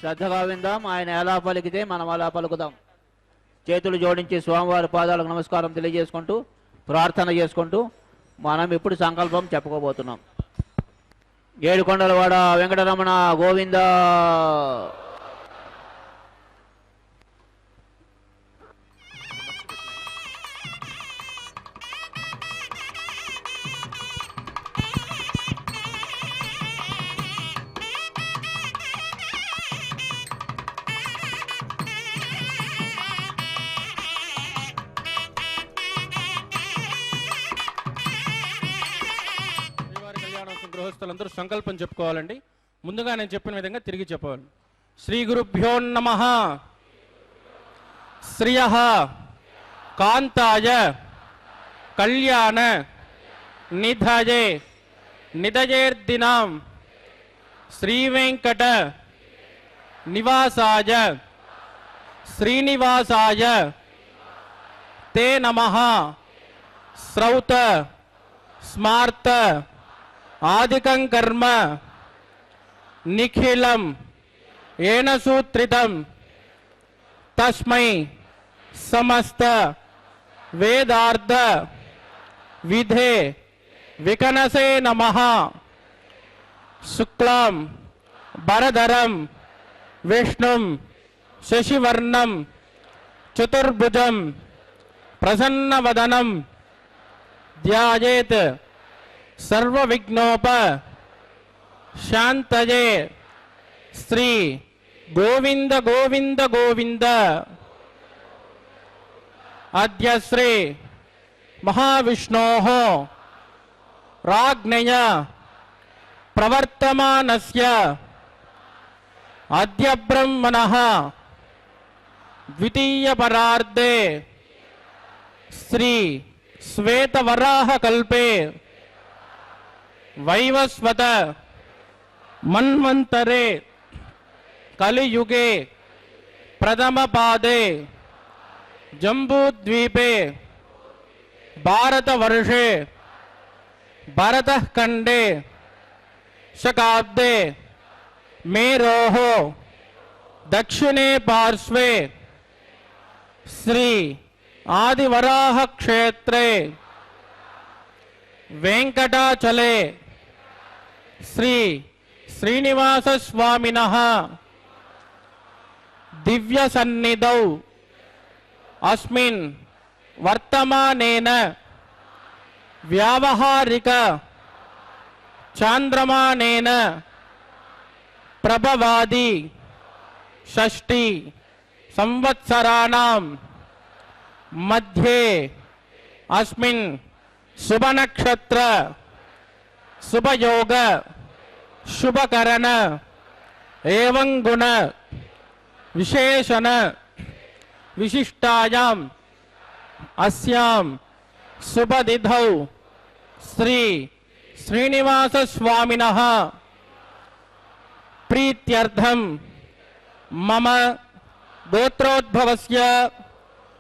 శ్రద్ధగా విందాం. ఆయన ఎలా పలికితే మనం అలా పలుకుదాం. చేతులు జోడించి స్వామివారి పాదాలకు నమస్కారం తెలియజేసుకుంటూ ప్రార్థన చేసుకుంటూ మనం ఇప్పుడు సంకల్పం చెప్పుకోబోతున్నాం. ఏడుకొండలవాడ వెంకటరమణ గోవింద. గృహస్థులందరూ సంకల్పం చెప్పుకోవాలండి. ముందుగా నేను చెప్పిన విధంగా తిరిగి చెప్పాలి. శ్రీ గురుభ్యో నమః. శ్రియః కాంతాయ కళ్యాణ నిధయే నిదయేర్దినాం శ్రీ వెంకట నివాసాయ శ్రీనివాసాయ తే నమః. శ్రౌత స్మార్త ఆదికం కర్మ నిఖిలం ఏన సూత్రితం తస్మై సమస్త వేదార్థ విధే వికనసే నమః. శుక్లాం భరధరం విష్ణుం శశివర్ణం చతుర్భుజం ప్రసన్నవదనం ధ్యాయేత్ సర్వ విఘ్నోప శాంతయే. శ్రీ గోవింద గోవింద గోవింద. అద్య శ్రీ మహావిష్ణోః రాజ్ఞయ ప్రవర్తమానస్య అద్య బ్రహ్మణః ద్వితీయ పరార్ధే శ్రీ శ్వేతవరాహ కల్పే వైవస్వత మన్వంతరే కలియుగే ప్రథమ పాదే జంబూద్వీపే భారతవర్షే భరతః ఖండే శకాబ్దే మేరోః దక్షిణే పార్శ్వే శ్రీ ఆదివరాహ క్షేత్రే వెంకటాచలే శ్రీ శ్రీనివాస స్వామినః దివ్య సన్నిధౌ అస్మిన్ వర్తమానేన వ్యావహారిక చాంద్రమానేన ప్రభవాది షష్ఠి సంవత్సరాణం మధ్యే అస్మిన్ శుభనక్షత్ర శుభయోగ శుభకరణ ఏవం గుణ విశేషణ విశిష్టాయాం అస్యాం శుభతిథౌ శ్రీ శ్రీనివాస స్వామినః ప్రీత్యర్థం మమ గోత్రోద్భవస్య.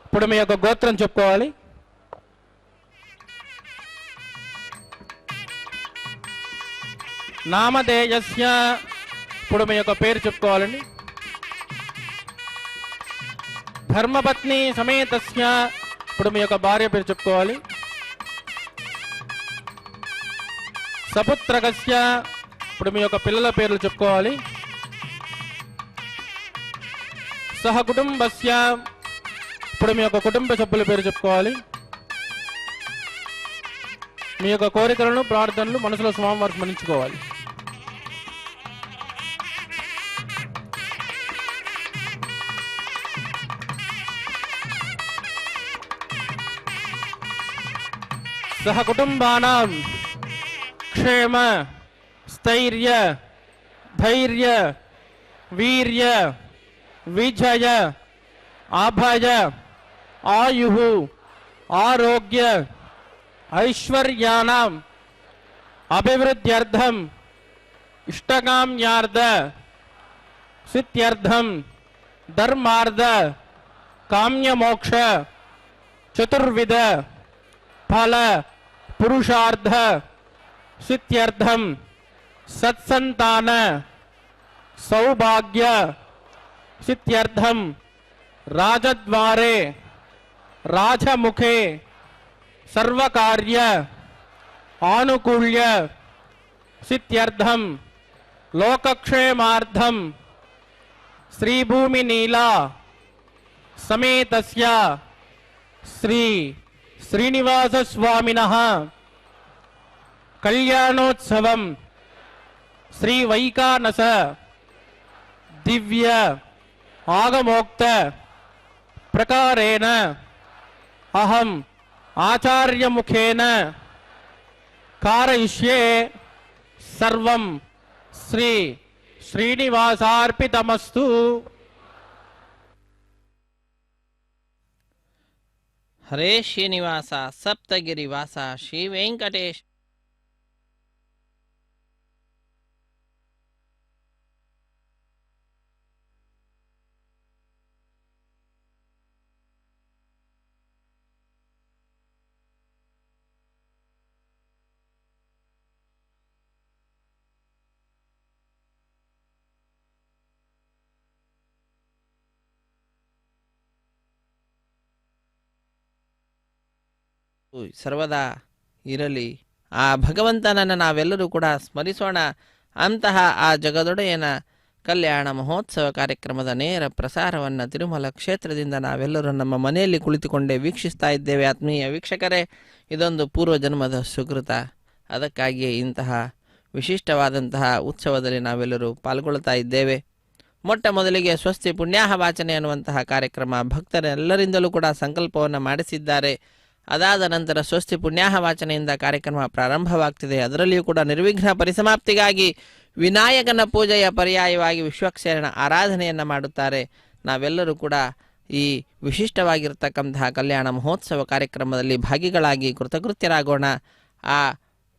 ఇప్పుడు మీ యొక్క గోత్రం చెప్పుకోవాలి. నామధేయస్య. ఇప్పుడు మీ యొక్క పేరు చెప్పుకోవాలండి. ధర్మపత్ని సమేతస్య. ఇప్పుడు మీ యొక్క భార్య పేరు చెప్పుకోవాలి. సపుత్రకస్య. ఇప్పుడు మీ యొక్క పిల్లల పేర్లు చెప్పుకోవాలి. సహ కుటుంబస్య. ఇప్పుడు మీ యొక్క కుటుంబ సభ్యుల పేరు చెప్పుకోవాలి. మీ యొక్క కోరికలను ప్రార్థనలు మనసులో స్వామివారికి స్మరించుకోవాలి. సహ కుటుంబానాం క్షేమ స్థైర్య ధైర్య వీర్య విజయ అభయ ఆయుః ఆరోగ్య ఐశ్వర్యానాం అభివృద్ధ్యర్థం ఇష్టకామ్యార్థ సిద్ధ్యర్థం ధర్మార్థ కామ్యమోక్ష చతుర్విధ ఫల పురుషార్థ సిద్ధ్యర్థం సత్సంతాన సౌభాగ్య सित्यर्थम राजद्वारे राजमुखे सर्वकार्य आनुकूल्य सित्यर्थम लोकक्षेमार्थम श्रीभूमिनीला समेतस्य श्री श्रीनिवास स्वामिनः कल्याणोत्सवं श्री वैकानस दिव्य आगमोक्त प्रकारेण अहम आचार्य मुखेन कारयिष्ये सर्वं श्री श्रीनिवासार्पितमस्तु। हरे श्रीनिवास सप्तगिरिवास श्री वेंकटेश। ಸರ್ವದಾ ಇರಲಿ ಆ ಭಗವಂತನನ್ನು ನಾವೆಲ್ಲರೂ ಕೂಡ ಸ್ಮರಿಸೋಣ. ಅಂತಹ ಆ ಜಗದೊಡೆಯನ ಕಲ್ಯಾಣ ಮಹೋತ್ಸವ ಕಾರ್ಯಕ್ರಮದ ನೇರ ಪ್ರಸಾರವನ್ನು ತಿರುಮಲ ಕ್ಷೇತ್ರದಿಂದ ನಾವೆಲ್ಲರೂ ನಮ್ಮ ಮನೆಯಲ್ಲಿ ಕುಳಿತುಕೊಂಡೇ ವೀಕ್ಷಿಸ್ತಾ ಇದ್ದೇವೆ. ಆತ್ಮೀಯ ವೀಕ್ಷಕರೇ, ಇದೊಂದು ಪೂರ್ವಜನ್ಮದ ಸುಕೃತ. ಅದಕ್ಕಾಗಿಯೇ ಇಂತಹ ವಿಶಿಷ್ಟವಾದಂತಹ ಉತ್ಸವದಲ್ಲಿ ನಾವೆಲ್ಲರೂ ಪಾಲ್ಗೊಳ್ತಾ ಇದ್ದೇವೆ. ಮೊಟ್ಟ ಮೊದಲಿಗೆ ಸ್ವಸ್ತಿ ಪುಣ್ಯಾಹ ವಾಚನೆ ಅನ್ನುವಂತಹ ಕಾರ್ಯಕ್ರಮ ಭಕ್ತರೆಲ್ಲರಿಂದಲೂ ಕೂಡ ಸಂಕಲ್ಪವನ್ನು ಮಾಡಿಸಿದ್ದಾರೆ. ಅದಾದ ನಂತರ ಸ್ವಸ್ತಿ ಪುಣ್ಯಾಹ ವಾಚನೆಯಿಂದ ಕಾರ್ಯಕ್ರಮ ಪ್ರಾರಂಭವಾಗ್ತಿದೆ. ಅದರಲ್ಲಿಯೂ ಕೂಡ ನಿರ್ವಿಘ್ನ ಪರಿಸಮಾಪ್ತಿಗಾಗಿ ವಿನಾಯಕನ ಪೂಜೆಯ ಪರ್ಯಾಯವಾಗಿ ವಿಶ್ವಕ್ಸೇನನ ಆರಾಧನೆಯನ್ನು ಮಾಡುತ್ತಾರೆ. ನಾವೆಲ್ಲರೂ ಕೂಡ ಈ ವಿಶಿಷ್ಟವಾಗಿರ್ತಕ್ಕಂತಹ ಕಲ್ಯಾಣ ಮಹೋತ್ಸವ ಕಾರ್ಯಕ್ರಮದಲ್ಲಿ ಭಾಗಿಗಳಾಗಿ ಕೃತಕೃತ್ಯರಾಗೋಣ. ಆ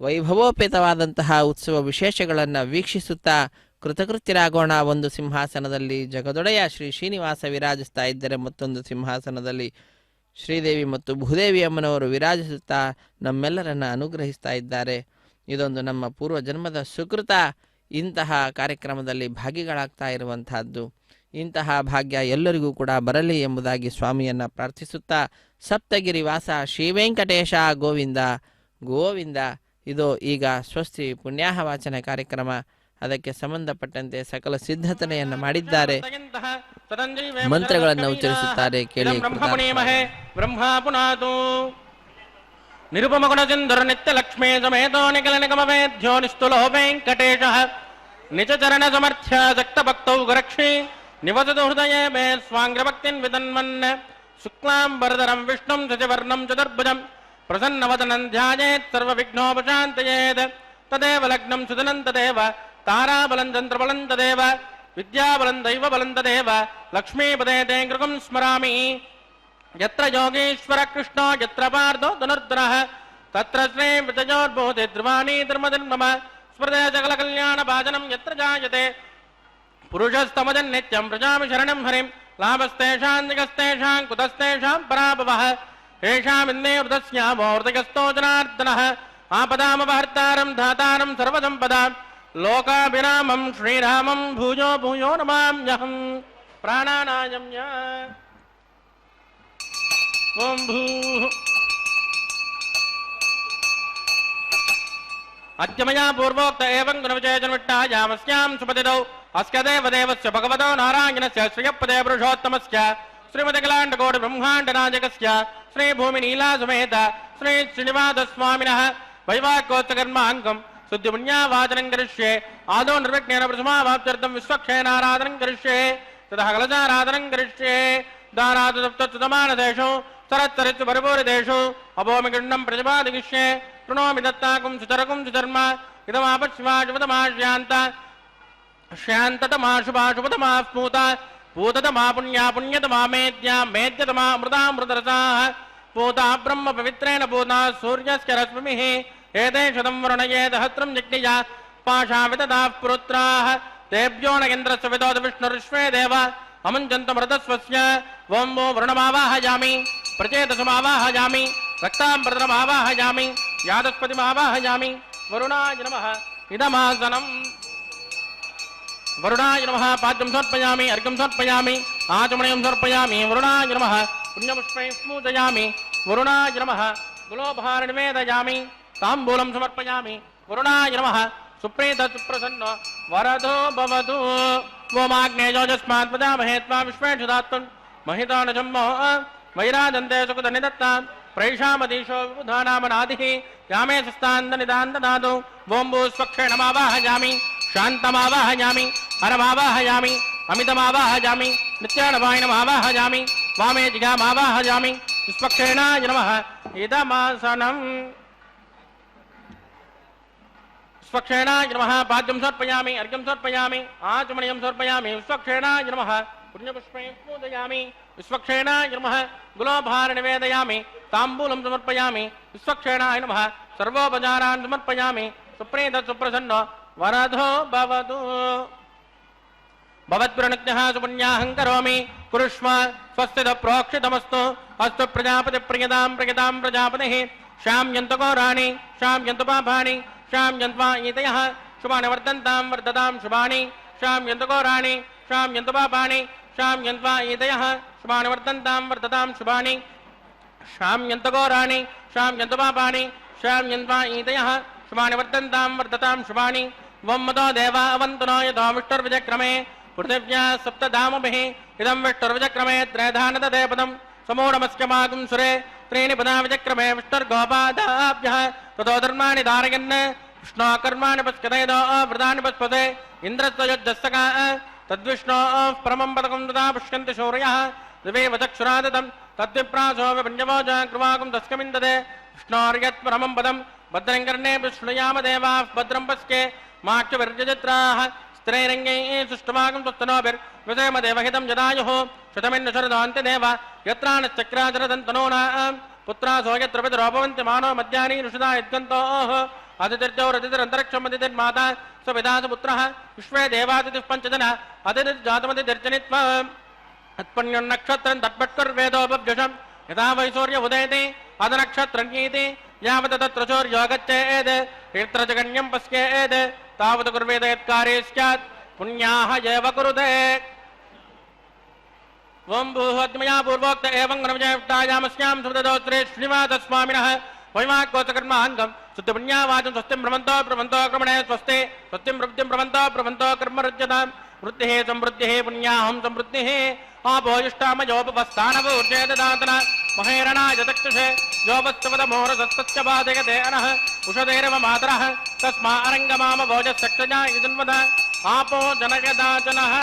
ವೈಭವೋಪೇತವಾದಂತಹ ಉತ್ಸವ ವಿಶೇಷಗಳನ್ನು ವೀಕ್ಷಿಸುತ್ತಾ ಕೃತಕೃತ್ಯರಾಗೋಣ. ಒಂದು ಸಿಂಹಾಸನದಲ್ಲಿ ಜಗದೊಡೆಯ ಶ್ರೀ ಶ್ರೀನಿವಾಸ ವಿರಾಜಿಸ್ತಾ ಇದ್ದರೆ, ಮತ್ತೊಂದು ಸಿಂಹಾಸನದಲ್ಲಿ ಶ್ರೀದೇವಿ ಮತ್ತು ಭೂದೇವಿ ಅಮ್ಮನವರು ವಿರಾಜಿಸುತ್ತಾ ನಮ್ಮೆಲ್ಲರನ್ನ ಅನುಗ್ರಹಿಸ್ತಾ ಇದ್ದಾರೆ. ಇದೊಂದು ನಮ್ಮ ಪೂರ್ವ ಜನ್ಮದ ಸುಕೃತ. ಇಂತಹ ಕಾರ್ಯಕ್ರಮದಲ್ಲಿ ಭಾಗಿಗಳಾಗ್ತಾ ಇರುವಂತಹದ್ದು. ಇಂತಹ ಭಾಗ್ಯ ಎಲ್ಲರಿಗೂ ಕೂಡ ಬರಲಿ ಎಂಬುದಾಗಿ ಸ್ವಾಮಿಯನ್ನು ಪ್ರಾರ್ಥಿಸುತ್ತಾ, ಸಪ್ತಗಿರಿ ವಾಸ ಶ್ರೀ ವೆಂಕಟೇಶ ಗೋವಿಂದ ಗೋವಿಂದ. ಇದು ಈಗ ಸ್ವಸ್ತಿ ಪುಣ್ಯಾಹ ವಾಚನ ಕಾರ್ಯಕ್ರಮ. ಅದಕ್ಕೆ ಸಂಬಂಧಪಟ್ಟಂತೆ ಸಕಲ ಸಿದ್ಧತೆಯನ್ನು ಮಾಡಿದ್ದಾರೆ. ಮಂತ್ರಗಳನ್ನು ಉಚ್ಚರಿಸುತ್ತಾರೆ, ಕೇಳಿ. ಬ್ರಹ್ಮ ಪುನಾತು ನಿರುಪಮ ಗುಣ ಸಿಂಧುರ ನಿತ್ಯ ಲಕ್ಷ್ಮೀ ಸಮೇತೋ ನಿಖಿಲ ನಿಗಮ ವೇದ್ಯೋ ನಿಸ್ತುಲೋ ವೆಂಕಟೇಶ ನಿಜ ಚರಣ ಸಮರ್ಥ್ಯ ಸಕ್ತ ಭಕ್ತೌ ಗರಕ್ಷಿ ನಿವಸತು ಹೃದಯೇ ಮೇ ಸ್ವಾಂಗ್ರ ಭಕ್ತಿನ್ ವಿದನ್ಮನ್ ಶುಕ್ಲಾಂಬರಧರಂ ವಿಷ್ಣುಂ ಶಶಿವರ್ಣಂ ಚತುರ್ಭುಜಂ ಪ್ರಸನ್ನವದನಂ ಧ್ಯಾಯೇತ್ ಸರ್ವ ವಿಘ್ನೋಪಶಾಂತಯೇತ್ ತದೇವ ಲಗ್ನಂ ಸುಧನಂ ತದೇವ ತಾರಾಬಲಂ ಚಂದ್ರಬಲಂ ತದೇವ ವಿದ್ಯಾಬಲಂ ದೈವಬಲಂ ತದೇವ ಲಕ್ಷ್ಮೀಪದೇ ತೇ ಕೃಕಂ ಸ್ಮರಾಮಿ. ಯತ್ರ ಯೋಗೀಶ್ವರ ಕೃಷ್ಣೋ ಯತ್ರ ಪಾರ್ಥೋ ಧನುರ್ಧರಃ ತತ್ರ ಶ್ರೀ ವಿಜಯೋರ್ಭೂತಿ ಧ್ರುವಾಣಿ ಧರ್ಮಧರ್ಮಮ ಸ್ಮೃತೇ ಸಕಲ ಕಲ್ಯಾಣ ಭಾಜನಂ ಯತ್ರ ಜಾಯತೆ ಪುರುಷಸ್ತಮಜನ್ ನಿತ್ಯಂ ಪ್ರಜಾಮಿ ಶರಣಂ ಹರಿಂ ಲಾಭಸ್ತೇಷಾಂ ನಿಗಸ್ತೇಷಾಂ ಕುತಸ್ತೇಷಾಂ ಪರಾಭವಃ ಯೇಷಾಮಿನ್ನೇ ಹೃದಸ್ಯಾಮೋ ಹೃದಯಸ್ಥೋ ಜನಾರ್ದನಃ ಆಪದಾಮಪಹರ್ತಾರಂ ಧಾತಾರಂ ಸರ್ವಸಂಪದಾಂ ಲೋಕಾಭಿರಾಮಂ ಶ್ರೀರಾಮಂ ಭೂಯೋ ಭೂಯೋ ನಮಾಮ್ಯಹಂ. ಪ್ರಾಣಾನಾಯಮ್ಯ ಓಂ ಭೂ ಅದ್ಯಮಯ ಪೂರ್ವೋಕ್ತ ಏವಂ ಗುಣವಿಚೇತನವಿಟ್ಟಾಯಾಮಸ್ಯಾಂ ಸುಪತಿದೌ ಅಸ್ಯ ದೇವದೇವಸ್ಯ ಭಗವತೋ ನಾರಾಯಣಸ್ಯ ಶ್ರಿಯಪದೇ ಪುರುಷೋತ್ತಮಸ್ಯ ಶ್ರೀಮತಿಕಲಾಂಡಕೋಟಿ ಬ್ರಹ್ಮಾಂಡ ನಾಯಕಸ್ಯ ಶ್ರೀ ಭೂಮಿ ನೀಲಾ ಸಮೇತ ಶ್ರೀ ಶ್ರೀನಿವಾಸ ಸ್ವಾಮಿನಃ ವೈವಾಹಿಕೋತ್ಸಕರ್ಮಾಂಗಂ ಶುದ್ಧಿ ಪುಣ್ಯಾವಾಚನಂ ಕರಿಷ್ಯೆ. ಆದೋ ನಿರ್ವಿಘ್ನೇನ ಪ್ರಥಮಾವಾಪ್ತ್ಯರ್ಥಂ ವಿಶ್ವಕ್ಷೇನಾರಾಧನಂ ಕರಿಷ್ಯೆ. ತತಃ ಕಲಶಾರಾಧನಂ ಕರಿಷ್ಯೆ. ದಾನಾದು ಸಪ್ತಮಾನದೇಶು ಸರತ್ತರಿತ್ತು ಪರಿಪೂರಿದೇಶು ಅಭೋಮಿ ಗಂಡಂ ಪ್ರತಿಪಾದಿಗಿಷ್ಯೆ. ಪ್ರಣೋಮಿ ದತ್ತಾಕುಂ ಸುಚರಕುಂ ಸುಚರ್ಮ ಇದಮಾಪಶ್ವಾಶುಪತಮಾಶ್ಯಾಂತ ಶ್ಯಾಂತತಮಾ ಶುಭಾಶುಪತಮಾ ಸ್ಮೂತ ಪೂತತಮಾ ಪುಣ್ಯಾ ಪುಣ್ಯತಮಾ ಮೇದ್ಯಾ ಮೇದ್ಯತಮಾ ಅಮೃತಾಮೃತರಸಾಃ ಪೂತಾ ಬ್ರಹ್ಮ ಪವಿತ್ರೇಣ ಪೂತಾ ಸೂರ್ಯಸ್ಯ ರಶ್ಮಿಃ ಏತೇ ಶತಂ ವರುಣಯೇ ದಹಸ್ರಂ ಜಿಗ್ನಿಯ ಪಾಶಾವಿತದಾಃ ಪುರುತ್ರಾಃ ತೇಭ್ಯೋ ನಗೇಂದ್ರಸ್ಯ ವಿದೋದ ವಿಷ್ಣುರ್ವಿಶ್ವೇ ದೇವ ಅಮುಂಚಂತಮೃತಸ್ವಸ್ಯ. ಓಂ ಓಂ ವರುಣಮಾವಾಹಯಾಮಿ ಪ್ರಚೇತಸಮಾವಾಹಯಾಮಿ ರಕ್ತಾಂಬರದಮಾವಾಹಯಾಮಿ ಯಾದಸ್ಪತಿಮಾವಾಹಯಾಮಿ ವರುಣಾಯ ನಮಃ. ಇದಮಾಸನಂ वरुणाय नमः पाद्यं समर्पयामि अर्घ्यं समर्पयामि आचमनीयं समर्पयामि वरुणाय नमः पुण्यपुष्पैः पूजयामि वरुणाय नमः गुलोपहार निवेदयामि ताम्बूलं समर्पयामि वरुणाय नमः सुप्रीत सुप्रसन्न वरदो भवतु ओमाग्नेयोजस्मात् प्रजामहे त्वा विश्वेषुधात्मन् महितानजम्मो वैराजन्ते सुकृतनिदत्तां प्रैषामदीशो विबुधानामनादिः यामे सुस्तान्दनिदान्तदातु वोम्बु स्वक्षेणमावाहयामि शान्तमावाहयामि हरमावाहयामि अमितमावाहयामि नित्यानवायनमावाहयामि वामे जिगामावाहयामि विश्वक्षेणाय नमः इदमासनम् स्वक्षेणाय नमः पाद्यं समर्पयामि अर्घ्यं समर्पयामि आचमनीयं समर्पयामि विश्वक्षेणाय नमः पुण्यपुष्पैः पूजयामि विश्वक्षेणाय नमः गुलोपहार निवेदयामि ताम्बूलं समर्पयामि विश्वक्षेणाय नमः सर्वोपचारान् समर्पयामि सुप्रीत सुप्रसन्न वरदो भवतु भवत्प्रणज्ञः सुपुण्याहं करोमि कुरुष्व स्वस्तिद प्रोक्षितमस्तु अस्तु प्रजापतिप्रियतां प्रियतां प्रजापतिः शाम्यन्तघोराणि शाम्यन्तु पापानि शाम्यन्त्वा ईतयः शुभानि वर्धन्तां वर्धतां शुभानि शाम्यन्तघोराणि शाम्यन्तु पापानि शाम्यन्त्वा ईतयः शुभानि वर्धन्तां वर्धतां शुभानि शाम्यन्तघोराणि शाम्यन्तु पापानि शाम्यन्त्वा ईतयः शुभानि वर्धन्तां वर्धतां शुभानि वम्मतो देवा अवन्तुनो यतो विष्टुर्विजक्रमे पृथिव्या सप्तधामभिः इदं विष्टुर्विजक्रमे त्रयधानदते पदं समूढमस्यमागुं सुरे त्रीणि पदा विजक्रमे विष्टुर्गोपादाभ्यः ततो धर्माणि धारयन् विष्णोकर्माणि पश्यतेदो वृदानि पश्यते इन्द्रस्वयुज्जस्सका तद्विष्णोः परमं पदकं तदा पुष्यन्ति शौर्यः दिवे वचक्षुरादितं तद्विप्रासो विपञ्चवोच कृवाकुं तस्कमिन्दते विष्णोर्यत्परमं पदं भद्रं कर्णे विष्णुयाम देवाः भद्रं पश्ये माक्षविर्यजत्राः स्त्रैरङ्गैः सुष्टुमागं स्वस्तनोभिर्विषयमदेवहितं जदायुः शतमिन्न शरदान्ति देव यत्राणश्चक्राचरदन्तनूनां पुत्रासो यत्र पितरोपवन्ति मानो मध्यानि ऋषिदा यद्गन्तोः अतिथिर्जौरतिथिरन्तरिक्षमतिथिर्माता स्वपिता सुपुत्रः विश्वे देवातिथिः पञ्चजन अतिथिर्जातमतिथिर्जनित्वम् उत्पन्नक्षत्रं तत्पट्कुर्वेदोपभ्युषं यथा वैसूर्य उदयति अदनक्षत्रन्येति यावत् तत्र सूर्यो गच्छेत् यत्र जगन्यं पश्येत् तावत् कुर्वेद यत्कार्ये स्यात् पुण्याः एव कुरुते ओं भूहोत्मया पूर्वोक्त एवं गणविजययुक्तायामस्यां सुमदोत्रे श्रीनिवासस्वामिनः वैवाक्कोत्कर्माङ्गं शुद्धपुण्यावाचं स्वस्तिं प्रमन्तो क्रमणे स्वस्ते स्वस्तिं प्रवृत्तिं प्रमन्तो कर्मरुज्यतां वृद्धिः समृद्धिः पुण्याहं समृद्धिः आपोयुष्टामयोपस्थानवूर्जे ददातन महेरणाय चक्षुषे योपस्तवदमोहरसत्तस्य बाधयते अनः उषधैरव मातरः तस्मा अरङ्गमाम भोजसक्षजाय जन्मद आपो जनयदाचनः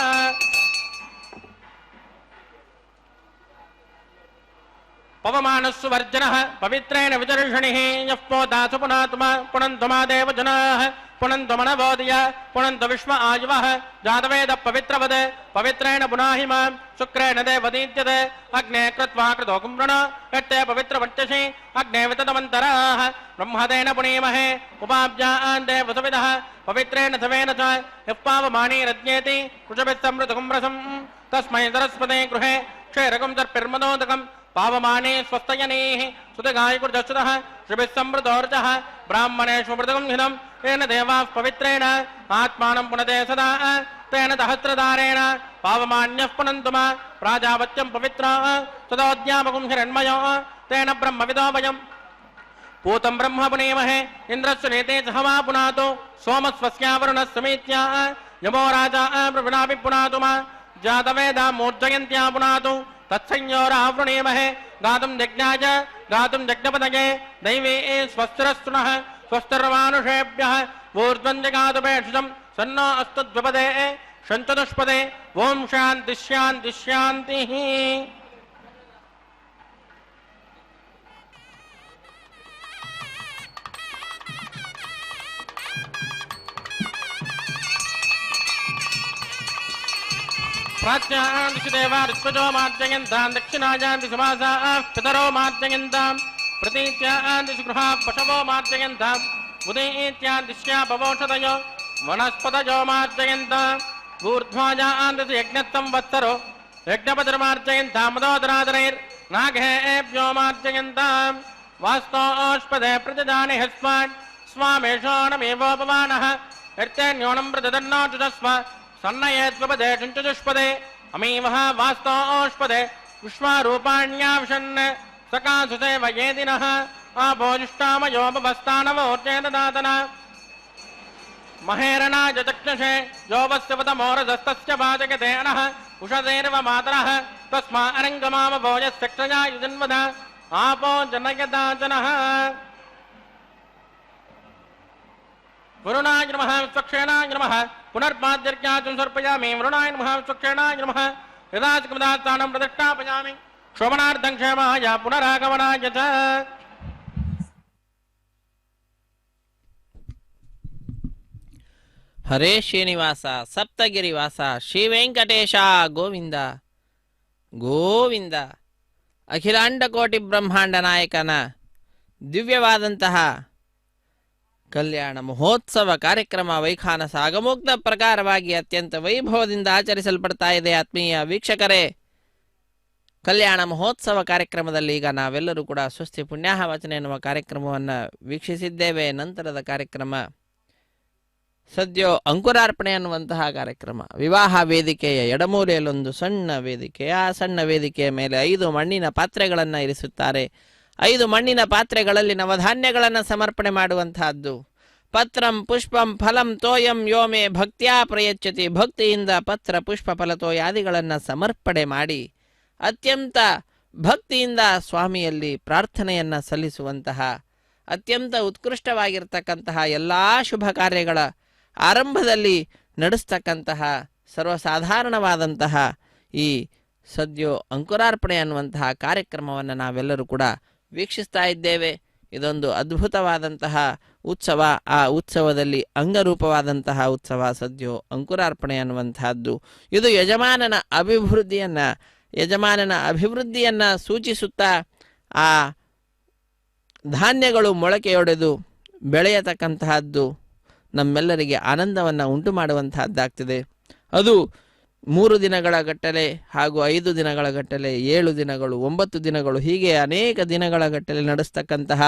पवमानस्सुवर्जनः पवित्रेण विचर्षणिः यः पोदासु पुनात्मा पुनन्तुमा देवजनाः पुनन्तुमनबोधय पुनन्तु विश्व आयुवः जातवेद पवित्रवद पवित्रेण पुनाहि मां शुक्रेण देवदीत्यते अग्ने कृत्वा कृतो कुम्रण यत्ते पवित्रवर्चसि अग्ने विततमन्तराः ब्रह्मदेन पुनीमहे उपाब्जान् देवसविदः पवित्रेण सवेन च यः पावमानी रज्ञेति वृषभिः समृतकुम्रसं तस्मै सरस्वते गृहे क्षैरकं सर्पिर्मदोदकं पावमाने स्वस्तयनेः सुतगायकुर्जस्तुतः श्रीभिः समृद्धोर्जः ब्राह्मणेषु मृदकं हिनं तेन देवाः पवित्रेण आत्मानं पुनते सदा तेन सहस्रधारेण पावमान्यः पुनन्तुम प्राजापत्यं पवित्रः सदोद्यामकं हिरण्मयो तेन ब्रह्मविदो वयं पूतं ब्रह्म पुनीमहे इन्द्रस्य नेते सह वा पुनातु सोमस्वस्यावरुणः समीत्या यमो राजा प्रविणापि पुनातु मा जातवेदा मूर्जयन्त्या पुनातु तत्संयोरावृणीमहे गातुं यज्ञाय गातुं यज्ञपदये दैवे स्वस्तिरस्तुनः स्वस्तिर्मानुषेभ्यः ऊर्ध्वं जगातुपेक्षितं सन्नो अस्तु द्विपदे शञ्चतुष्पदे ओं शान्तिः शान्तिः शान्तिः प्राच्यां दिशि देवा ऋत्वजो मार्जयन्तां दक्षिणायां दिशि मासाः पितरो मार्जयन्तां प्रतीच्यां दिशि गृहाः पशवो मार्जयन्ताम् उदयेत्यां दिश्या भवोषधयो वनस्पतयो मार्जयन्तां ऊर्ध्वायां दिशि यज्ञत्वं वत्सरो यज्ञपतिर्मार्जयन्तां मदोदरादरैर्नाघेभ्यो मार्जयन्तां वास्तोष्पदे प्रजजानि हस्वान् स्वामेषोणमेवोपमानः यर्तेन्योनं प्रजदन्नोचुषस्व सन्नयेत्वपदे चुञ्चुष्पदे अमीवः वास्तोष्पदे विश्वारूपाण्याविशन् सकासुते वयेदिनः आभोजिष्टामयोपभस्तानवोर्चेददातन महेरणाय चक्षुषे योवस्यवतमोरजस्तस्य वाचकते अनः उषसेर्व मातरः तस्मा अरङ्गमामभोजस्यक्षया युजन्वद आपो जनयदाचनः वरुणाय नमः स्वक्षेणाय नमः पुनर्पाद्यर्घ्याचुं सर्पयामि वरुणाय नमः स्वक्षेणाय नमः यदाचकमदास्थानं प्रतिष्ठापयामि शोभनार्थं क्षेमाय पुनरागमनाय च ಹರೇ ಶ್ರೀನಿವಾಸ ಸಪ್ತಗಿರಿವಾಸ ಶ್ರೀ ವೆಂಕಟೇಶ ಗೋವಿಂದ ಗೋವಿಂದ. ಅಖಿಲಾಂಡ ಕೋಟಿ ಬ್ರಹ್ಮಾಂಡ ನಾಯಕನ ದಿವ್ಯವಾದಂತಹ ಕಲ್ಯಾಣ ಮಹೋತ್ಸವ ಕಾರ್ಯಕ್ರಮ ವೈಖಾನಸ ಆಗಮೋಕ್ತ ಪ್ರಕಾರವಾಗಿ ಅತ್ಯಂತ ವೈಭವದಿಂದ ಆಚರಿಸಲ್ಪಡ್ತಾ ಇದೆ. ಆತ್ಮೀಯ ವೀಕ್ಷಕರೇ, ಕಲ್ಯಾಣ ಮಹೋತ್ಸವ ಕಾರ್ಯಕ್ರಮದಲ್ಲಿ ಈಗ ನಾವೆಲ್ಲರೂ ಕೂಡ ಸ್ವಸ್ತಿ ಪುಣ್ಯಾಹ ವಚನ ಎನ್ನುವ ಕಾರ್ಯಕ್ರಮವನ್ನು ವೀಕ್ಷಿಸಿದ್ದೇವೆ. ನಂತರದ ಕಾರ್ಯಕ್ರಮ ಸದ್ಯೋ ಅಂಕುರಾರ್ಪಣೆ ಅನ್ನುವಂತಹ ಕಾರ್ಯಕ್ರಮ. ವಿವಾಹ ವೇದಿಕೆಯ ಎಡಮೂಲೆಯಲ್ಲೊಂದು ಸಣ್ಣ ವೇದಿಕೆ, ಆ ಸಣ್ಣ ವೇದಿಕೆಯ ಮೇಲೆ 5 ಮಣ್ಣಿನ ಪಾತ್ರೆಗಳನ್ನು ಇರಿಸುತ್ತಾರೆ. 5 ಮಣ್ಣಿನ ಪಾತ್ರೆಗಳಲ್ಲಿ ನವಧಾನ್ಯಗಳನ್ನು ಸಮರ್ಪಣೆ ಮಾಡುವಂತಹದ್ದು. ಪತ್ರಂ ಪುಷ್ಪಂ ಫಲಂ ತೋಯಂ ಯೋಮೆ ಭಕ್ತ್ಯಾ ಪ್ರಯಚ್ಯತಿ. ಭಕ್ತಿಯಿಂದ ಪತ್ರ ಪುಷ್ಪ ಫಲತೋಯಾದಿಗಳನ್ನು ಸಮರ್ಪಣೆ ಮಾಡಿ ಅತ್ಯಂತ ಭಕ್ತಿಯಿಂದ ಸ್ವಾಮಿಯಲ್ಲಿ ಪ್ರಾರ್ಥನೆಯನ್ನು ಸಲ್ಲಿಸುವಂತಹ ಅತ್ಯಂತ ಉತ್ಕೃಷ್ಟವಾಗಿರ್ತಕ್ಕಂತಹ ಎಲ್ಲ ಶುಭ ಕಾರ್ಯಗಳ ಆರಂಭದಲ್ಲಿ ನಡೆಸ್ತಕ್ಕಂತಹ ಸರ್ವಸಾಧಾರಣವಾದಂತಹ ಈ ಸದ್ಯೋ ಅಂಕುರಾರ್ಪಣೆ ಅನ್ನುವಂತಹ ಕಾರ್ಯಕ್ರಮವನ್ನು ನಾವೆಲ್ಲರೂ ಕೂಡ ವೀಕ್ಷಿಸ್ತಾ ಇದ್ದೇವೆ. ಇದೊಂದು ಅದ್ಭುತವಾದಂತಹ ಉತ್ಸವ. ಆ ಉತ್ಸವದಲ್ಲಿ ಅಂಗರೂಪವಾದಂತಹ ಉತ್ಸವ ಸದ್ಯೋ ಅಂಕುರಾರ್ಪಣೆ ಅನ್ನುವಂತಹದ್ದು. ಇದು ಯಜಮಾನನ ಅಭಿವೃದ್ಧಿಯನ್ನು ಸೂಚಿಸುತ್ತಾ ಆ ಧಾನ್ಯಗಳು ಮೊಳಕೆಯೊಡೆದು ಬೆಳೆಯತಕ್ಕಂತಹದ್ದು ನಮ್ಮೆಲ್ಲರಿಗೆ ಆನಂದವನ್ನು ಉಂಟು ಮಾಡುವಂತಹದ್ದಾಗ್ತದೆ. ಅದು 3 ದಿನಗಳ ಗಟ್ಟಲೆ ಹಾಗೂ 5 ದಿನಗಳ ಗಟ್ಟಲೆ, 7 ದಿನಗಳು, 9 ದಿನಗಳು, ಹೀಗೆ ಅನೇಕ ದಿನಗಳ ಗಟ್ಟಲೆ ನಡೆಸ್ತಕ್ಕಂತಹ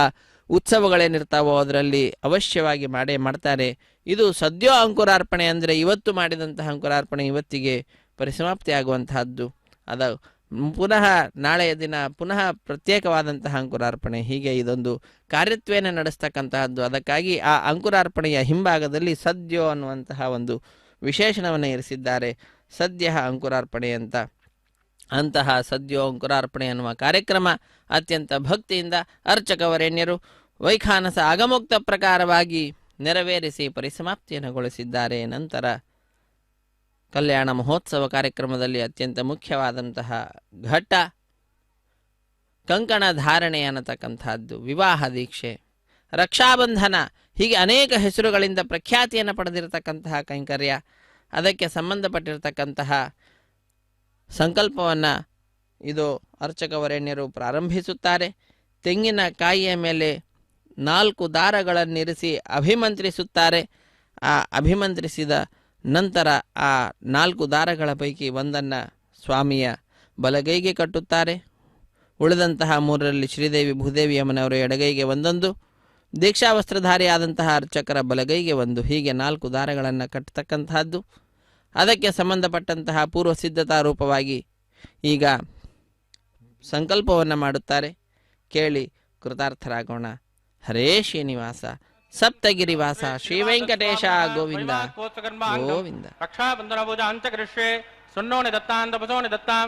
ಉತ್ಸವಗಳೇನಿರ್ತಾವೋ ಅದರಲ್ಲಿ ಅವಶ್ಯವಾಗಿ ಮಾಡ್ತಾರೆ. ಇದು ಸದ್ಯೋ ಅಂಕುರಾರ್ಪಣೆ ಅಂದರೆ ಇವತ್ತು ಮಾಡಿದಂತಹ ಅಂಕುರಾರ್ಪಣೆ ಇವತ್ತಿಗೆ ಪರಿಸಮಾಪ್ತಿ ಆಗುವಂತಹದ್ದು. ಅದು ಪುನಃ ನಾಳೆಯ ದಿನ ಪುನಃ ಪ್ರತ್ಯೇಕವಾದಂತಹ ಅಂಕುರಾರ್ಪಣೆ. ಹೀಗೆ ಇದೊಂದು ಕಾರ್ಯತ್ವೇನ ನಡೆಸ್ತಕ್ಕಂತಹದ್ದು. ಅದಕ್ಕಾಗಿ ಆ ಅಂಕುರಾರ್ಪಣೆಯ ಹಿಂಭಾಗದಲ್ಲಿ ಸದ್ಯೋ ಅನ್ನುವಂತಹ ಒಂದು ವಿಶೇಷಣವನ್ನು ಇರಿಸಿದ್ದಾರೆ. ಸದ್ಯ ಅಂಕುರಾರ್ಪಣೆ ಅಂತ. ಅಂತಹ ಸದ್ಯೋ ಅಂಕುರಾರ್ಪಣೆ ಅನ್ನುವ ಕಾರ್ಯಕ್ರಮ ಅತ್ಯಂತ ಭಕ್ತಿಯಿಂದ ಅರ್ಚಕವರೇಣ್ಯರು ವೈಖಾನಸ ಆಗಮೋಕ್ತ ಪ್ರಕಾರವಾಗಿ ನೆರವೇರಿಸಿ ಪರಿಸಮಾಪ್ತಿಯನ್ನುಗೊಳಿಸಿದ್ದಾರೆ. ನಂತರ ಕಲ್ಯಾಣ ಮಹೋತ್ಸವ ಕಾರ್ಯಕ್ರಮದಲ್ಲಿ ಅತ್ಯಂತ ಮುಖ್ಯವಾದಂತಹ ಘಟ್ಟ ಕಂಕಣ ಧಾರಣೆ ಅನ್ನತಕ್ಕಂಥದ್ದು, ವಿವಾಹ ದೀಕ್ಷೆ, ರಕ್ಷಾಬಂಧನ, ಹೀಗೆ ಅನೇಕ ಹೆಸರುಗಳಿಂದ ಪ್ರಖ್ಯಾತಿಯನ್ನು ಪಡೆದಿರತಕ್ಕಂತಹ ಕೈಂಕರ್ಯ. ಅದಕ್ಕೆ ಸಂಬಂಧಪಟ್ಟಿರತಕ್ಕಂತಹ ಸಂಕಲ್ಪವನ್ನು ಇದು ಅರ್ಚಕವರೇಣ್ಯರು ಪ್ರಾರಂಭಿಸುತ್ತಾರೆ. ತೆಂಗಿನಕಾಯಿಯ ಮೇಲೆ 4 ದಾರಗಳನ್ನಿರಿಸಿ ಅಭಿಮಂತ್ರಿಸುತ್ತಾರೆ. ಆ ಅಭಿಮಂತ್ರಿಸಿದ ನಂತರ ಆ 4 ದಾರಗಳ ಪೈಕಿ ಒಂದನ್ನು ಸ್ವಾಮಿಯ ಬಲಗೈಗೆ ಕಟ್ಟುತ್ತಾರೆ. ಉಳಿದಂತಹ 3ರಲ್ಲಿ ಶ್ರೀದೇವಿ ಭೂದೇವಿ ಅಮ್ಮನವರ ಎಡಗೈಗೆ ಒಂದೊಂದು, ದೀಕ್ಷಾವಸ್ತ್ರಧಾರಿಯಾದಂತಹ ಅರ್ಚಕರ ಬಲಗೈಗೆ ಒಂದು, ಹೀಗೆ 4 ದಾರಗಳನ್ನು ಕಟ್ಟತಕ್ಕಂತಹದ್ದು. ಅದಕ್ಕೆ ಸಂಬಂಧಪಟ್ಟಂತಹ ಪೂರ್ವ ಸಿದ್ಧತಾ ರೂಪವಾಗಿ ಈಗ ಸಂಕಲ್ಪವನ್ನು ಮಾಡುತ್ತಾರೆ. ಕೇಳಿ ಕೃತಾರ್ಥರಾಗೋಣ. ಹರೇ ಶ್ರೀನಿವಾಸ ಸಪ್ತಗಿರಿವಾಸ ಶ್ರೀ ವೆಂಕಟೇಶ ಗೋವಿಂದ ಗೋವಿಂದ. ರಕ್ಷಾಬಂಧನ ಪೂಜಾ ಅಂತಕೃಷ್ಯೆ ಸುನ್ನೋನಿ ದತ್ತಾಂತಪಸೋನಿ ದತ್ತಾಂ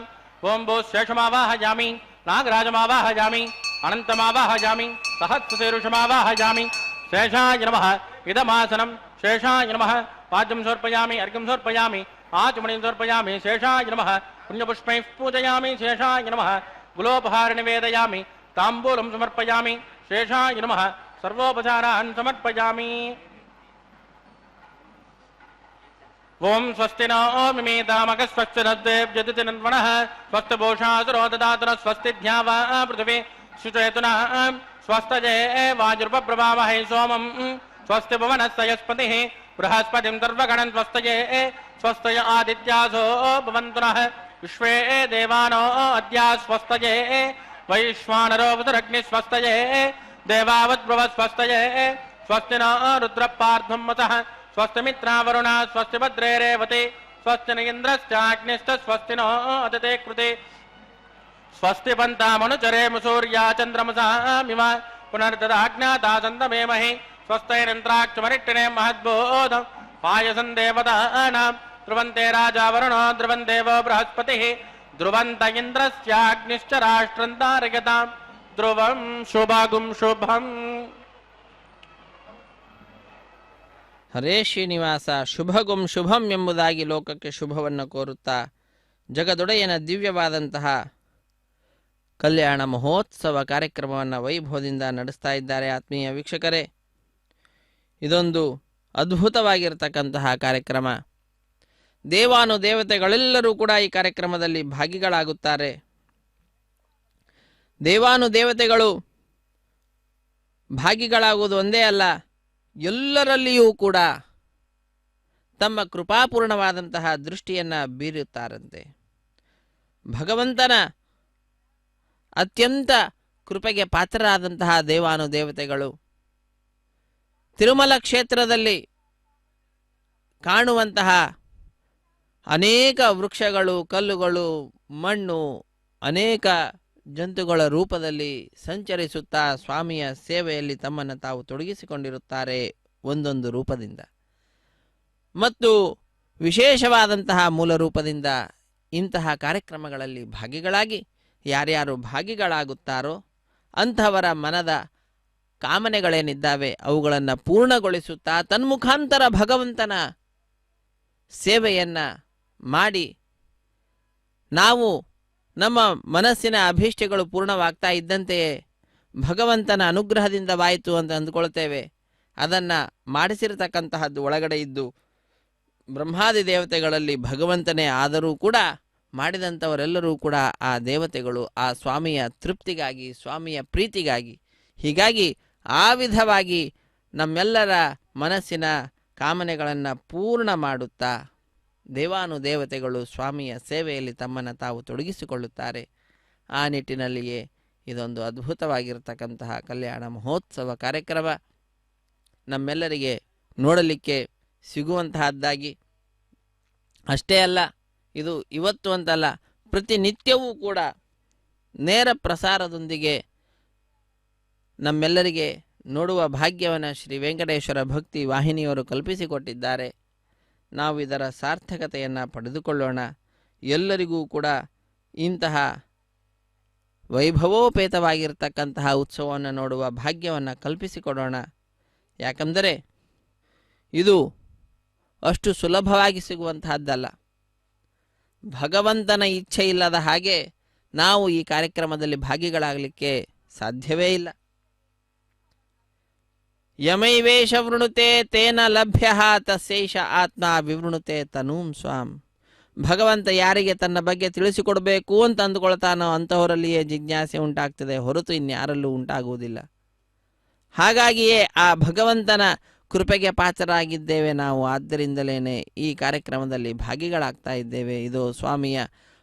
ಓಂ ಭೂ ಶೇಷಮಾವಾಹಯಾಮಿ ನಾಗರಾಜಮಾವಾಹಯಾಮಿ ಅನಂತಮಾವಾಹಯಾಮಿ ಸಹಸ್ರಶೀರುಷಮಾವಾಹಯಾಮಿ. ಶೇಷಾಯ ನಮಃ ಇದಮಾಸನಂ. ಶೇಷಾಯ ನಮಃ ಪಾದ್ಯಂ ಸಮರ್ಪಯಾಮಿ ಅರ್ಘ್ಯಂ ಸಮರ್ಪಯಾಮಿ ಆಚಮಣಿಂ ಸಮರ್ಪಯಾಮಿ. ಶೇಷಾಯ ನಮಃ ಪುಣ್ಯಪುಷ್ಪೈಃ ಪೂಜಯಾಮಿ. ಶೇಷಾಯ ನಮಃ ಗುಲೋಪಹಾರ ನಿವೇದಯಾಮಿ ತಾಂಬೂಲಂ ಸಮರ್ಪಯಾಮಿ. ಶೇಷಾಯ ನಮಃ ಸರ್ವೋಪಚಾರಾನ್ ಸಮರ್ಪಯಾಮಿ. ಓಂ ಸ್ವಸ್ತಿ ನ ಮಿಮೇತಾಮಕ ಸ್ವಸ್ತಿ ನದ್ದೇವ್ಯದಿತಿ ನನ್ವಣಃ ಸ್ವಸ್ತಿ ಭೂಷಾಸುರೋ ದದಾತುನ ಸ್ವಸ್ತಿ ಧ್ಯಾವಾ ಪೃಥಿವೀ ಶುಚೇತುನಃ ಸ್ವಸ್ತಜೇ ವಾಜುರ್ವಪ್ರಭಾವಹೈ ಸೋಮಂ ಸ್ವಸ್ತಿ ಭುವನಸ್ಸಯಸ್ಪತಿಃ ಬೃಹಸ್ಪತಿಂ ಸರ್ವಗಣಂ ಸ್ವಸ್ತಯೇ ಸ್ವಸ್ತಯ ಆದಿತ್ಯಾಸೋ ಭವಂತುನಃ ವಿಶ್ವೇ ದೇವಾನೋ ಅದ್ಯಾ ಸ್ವಸ್ತಯೇ ವೈಶ್ವಾನರೋ ವಸುರಗ್ನಿ ಸ್ವಸ್ತಯೇ ದೇವಾವದ್ಭ್ರವ ಸ್ವಸ್ತಯೇ ಸ್ವಸ್ತಿ ನ ರುದ್ರ ಪಾರ್ಧಂ ಮತಃ ಸ್ವಸ್ತಿ ಮಿತ್ರಾವರುಣ ಸ್ವಸ್ತಿ ಭದ್ರೇ ರೇವತಿ ಸ್ವಸ್ತಿ ನ ಇಂದ್ರಶ್ಚಾಗ್ನಿಶ್ಚ ಸ್ವಸ್ತಿ ನೋ ಅದತೆ ಕೃತೆ ಸ್ವಸ್ತಿ ಪಂತಾಮನುಚರೇಮ ಸೂರ್ಯ ಚಂದ್ರಮಸಾಮಿವ ಪುನರ್ದದಾಜ್ಞಾತಾಸಂತ ಮೇ ಮಹಿ ಸ್ವಸ್ತೈರಿಂದ್ರಾಕ್ಷಮರಿಟ್ಟಿನೇ ಮಹದ್ಬೋಧ ಪಾಯಸಂ ದೇವತಾನಾಂ ಧ್ರುವಂತೆ ರಾಜಾ ವರುಣೋ ಧ್ರುವಂ ದೇವೋ ಬೃಹಸ್ಪತಿಃ ಧ್ರುವಂತ ಇಂದ್ರಸ್ಯಾಗ್ನಿಶ್ಚ ರಾಷ್ಟ್ರಂ ತಾರಯತಾಂ ಧ್ರುವಂ ಶುಭಗುಂ ಶುಭಂ. ಹರೇ ಶ್ರೀನಿವಾಸ, ಶುಭಗುಂ ಶುಭಂ ಎಂಬುದಾಗಿ ಲೋಕಕ್ಕೆ ಶುಭವನ್ನು ಕೋರುತ್ತಾ ಜಗದೊಡೆಯನ ದಿವ್ಯವಾದಂತಹ ಕಲ್ಯಾಣ ಮಹೋತ್ಸವ ಕಾರ್ಯಕ್ರಮವನ್ನು ವೈಭವದಿಂದ ನಡೆಸ್ತಾ ಇದ್ದಾರೆ. ಆತ್ಮೀಯ ವೀಕ್ಷಕರೇ, ಇದೊಂದು ಅದ್ಭುತವಾಗಿರತಕ್ಕಂತಹ ಕಾರ್ಯಕ್ರಮ. ದೇವಾನುದೇವತೆಗಳೆಲ್ಲರೂ ಕೂಡ ಈ ಕಾರ್ಯಕ್ರಮದಲ್ಲಿ ಭಾಗಿಗಳಾಗುತ್ತಾರೆ. ದೇವಾನುದೇವತೆಗಳು ಭಾಗಿಗಳಾಗುವುದು ಒಂದೇ ಅಲ್ಲ, ಎಲ್ಲರಲ್ಲಿಯೂ ಕೂಡ ತಮ್ಮ ಕೃಪಾಪೂರ್ಣವಾದಂತಹ ದೃಷ್ಟಿಯನ್ನು ಬೀರುತ್ತಾರಂತೆ. ಭಗವಂತನ ಅತ್ಯಂತ ಕೃಪೆಗೆ ಪಾತ್ರರಾದಂತಹ ದೇವಾನುದೇವತೆಗಳು ತಿರುಮಲ ಕ್ಷೇತ್ರದಲ್ಲಿ ಕಾಣುವಂತಹ ಅನೇಕ ವೃಕ್ಷಗಳು, ಕಲ್ಲುಗಳು, ಮಣ್ಣು, ಅನೇಕ ಜಂತುಗಳ ರೂಪದಲ್ಲಿ ಸಂಚರಿಸುತ್ತಾ ಸ್ವಾಮಿಯ ಸೇವೆಯಲ್ಲಿ ತಮ್ಮನ್ನು ತಾವು ತೊಡಗಿಸಿಕೊಂಡಿರುತ್ತಾರೆ ಒಂದೊಂದು ರೂಪದಿಂದ. ಮತ್ತು ವಿಶೇಷವಾದಂತಹ ಮೂಲ ರೂಪದಿಂದ ಇಂತಹ ಕಾರ್ಯಕ್ರಮಗಳಲ್ಲಿ ಭಾಗಿಗಳಾಗಿ ಯಾರ್ಯಾರು ಭಾಗಿಗಳಾಗುತ್ತಾರೋ ಅಂಥವರ ಮನದ ಕಾಮನೆಗಳೇನಿದ್ದಾವೆ ಅವುಗಳನ್ನು ಪೂರ್ಣಗೊಳಿಸುತ್ತಾ ತನ್ಮುಖಾಂತರ ಭಗವಂತನ ಸೇವೆಯನ್ನು ಮಾಡಿ ನಾವು ನಮ್ಮ ಮನಸ್ಸಿನ ಅಭೀಷ್ಟಗಳು ಪೂರ್ಣವಾಗ್ತಾ ಇದ್ದಂತೆಯೇ ಭಗವಂತನ ಅನುಗ್ರಹದಿಂದವಾಯಿತು ಅಂತ ಅಂದ್ಕೊಳ್ತೇವೆ. ಅದನ್ನು ಮಾಡಿಸಿರತಕ್ಕಂತಹದ್ದು ಒಳಗಡೆ ಇದ್ದು ಬ್ರಹ್ಮಾದಿ ದೇವತೆಗಳಲ್ಲಿ ಭಗವಂತನೇ ಆದರೂ ಕೂಡ ಮಾಡಿದಂಥವರೆಲ್ಲರೂ ಕೂಡ ಆ ದೇವತೆಗಳು ಆ ಸ್ವಾಮಿಯ ತೃಪ್ತಿಗಾಗಿ, ಸ್ವಾಮಿಯ ಪ್ರೀತಿಗಾಗಿ, ಹೀಗಾಗಿ ಆ ವಿಧವಾಗಿ ನಮ್ಮೆಲ್ಲರ ಮನಸ್ಸಿನ ಕಾಮನೆಗಳನ್ನು ಪೂರ್ಣ ಮಾಡುತ್ತಾ ದೇವಾನುದೇವತೆಗಳು ಸ್ವಾಮಿಯ ಸೇವೆಯಲ್ಲಿ ತಮ್ಮನ್ನು ತಾವು ತೊಡಗಿಸಿಕೊಳ್ಳುತ್ತಾರೆ. ಆ ನಿಟ್ಟಿನಲ್ಲಿಯೇ ಇದೊಂದು ಅದ್ಭುತವಾಗಿರತಕ್ಕಂತಹ ಕಲ್ಯಾಣ ಮಹೋತ್ಸವ ಕಾರ್ಯಕ್ರಮ ನಮ್ಮೆಲ್ಲರಿಗೆ ನೋಡಲಿಕ್ಕೆ ಸಿಗುವಂತಹದ್ದಾಗಿ ಅಷ್ಟೇ ಅಲ್ಲ, ಇದು ಇವತ್ತು ಅಂತಲ್ಲ, ಪ್ರತಿನಿತ್ಯವೂ ಕೂಡ ನೇರ ಪ್ರಸಾರದೊಂದಿಗೆ ನಮ್ಮೆಲ್ಲರಿಗೆ ನೋಡುವ ಭಾಗ್ಯವನ್ನು ಶ್ರೀ ವೆಂಕಟೇಶ್ವರ ಭಕ್ತಿ ವಾಹಿನಿಯವರು ಕಲ್ಪಿಸಿಕೊಟ್ಟಿದ್ದಾರೆ. ನಾವು ಇದರ ಸಾರ್ಥಕತೆಯನ್ನು ಪಡೆದುಕೊಳ್ಳೋಣ. ಎಲ್ಲರಿಗೂ ಕೂಡ ಇಂತಹ ವೈಭವೋಪೇತವಾಗಿರ್ತಕ್ಕಂತಹ ಉತ್ಸವವನ್ನು ನೋಡುವ ಭಾಗ್ಯವನ್ನು ಕಲ್ಪಿಸಿಕೊಡೋಣ. ಯಾಕಂದರೆ ಇದು ಅಷ್ಟು ಸುಲಭವಾಗಿ ಸಿಗುವಂತಹದ್ದಲ್ಲ. ಭಗವಂತನ ಇಚ್ಛೆ ಇಲ್ಲದ ಹಾಗೆ ನಾವು ಈ ಕಾರ್ಯಕ್ರಮದಲ್ಲಿ ಭಾಗಿಗಳಾಗಲಿಕ್ಕೆ ಸಾಧ್ಯವೇ ಇಲ್ಲ. ಯಮೈವೇಶ ವೃಣುತೆ ತೇನ ಲಭ್ಯ ತಸ್ಯೈಷ ಆತ್ಮ ವಿವೃಣುತೆ ತನೂಂ ಸ್ವಾಂ. ಭಗವಂತ ಯಾರಿಗೆ ತನ್ನ ಬಗ್ಗೆ ತಿಳಿಸಿಕೊಡಬೇಕು ಅಂತ ಅಂದುಕೊಳ್ತಾನೋ ಅಂಥವರಲ್ಲಿಯೇ ಜಿಜ್ಞಾಸೆ ಉಂಟಾಗ್ತದೆ, ಹೊರತು ಇನ್ಯಾರಲ್ಲೂ ಉಂಟಾಗುವುದಿಲ್ಲ. ಹಾಗಾಗಿಯೇ ಆ ಭಗವಂತನ ಕೃಪೆಗೆ ಪಾತ್ರರಾಗಿದ್ದೇವೆ ನಾವು. ಆದ್ದರಿಂದಲೇ ಈ ಕಾರ್ಯಕ್ರಮದಲ್ಲಿ ಭಾಗಿಗಳಾಗ್ತಾ ಇದ್ದೇವೆ. ಇದು ಸ್ವಾಮಿಯ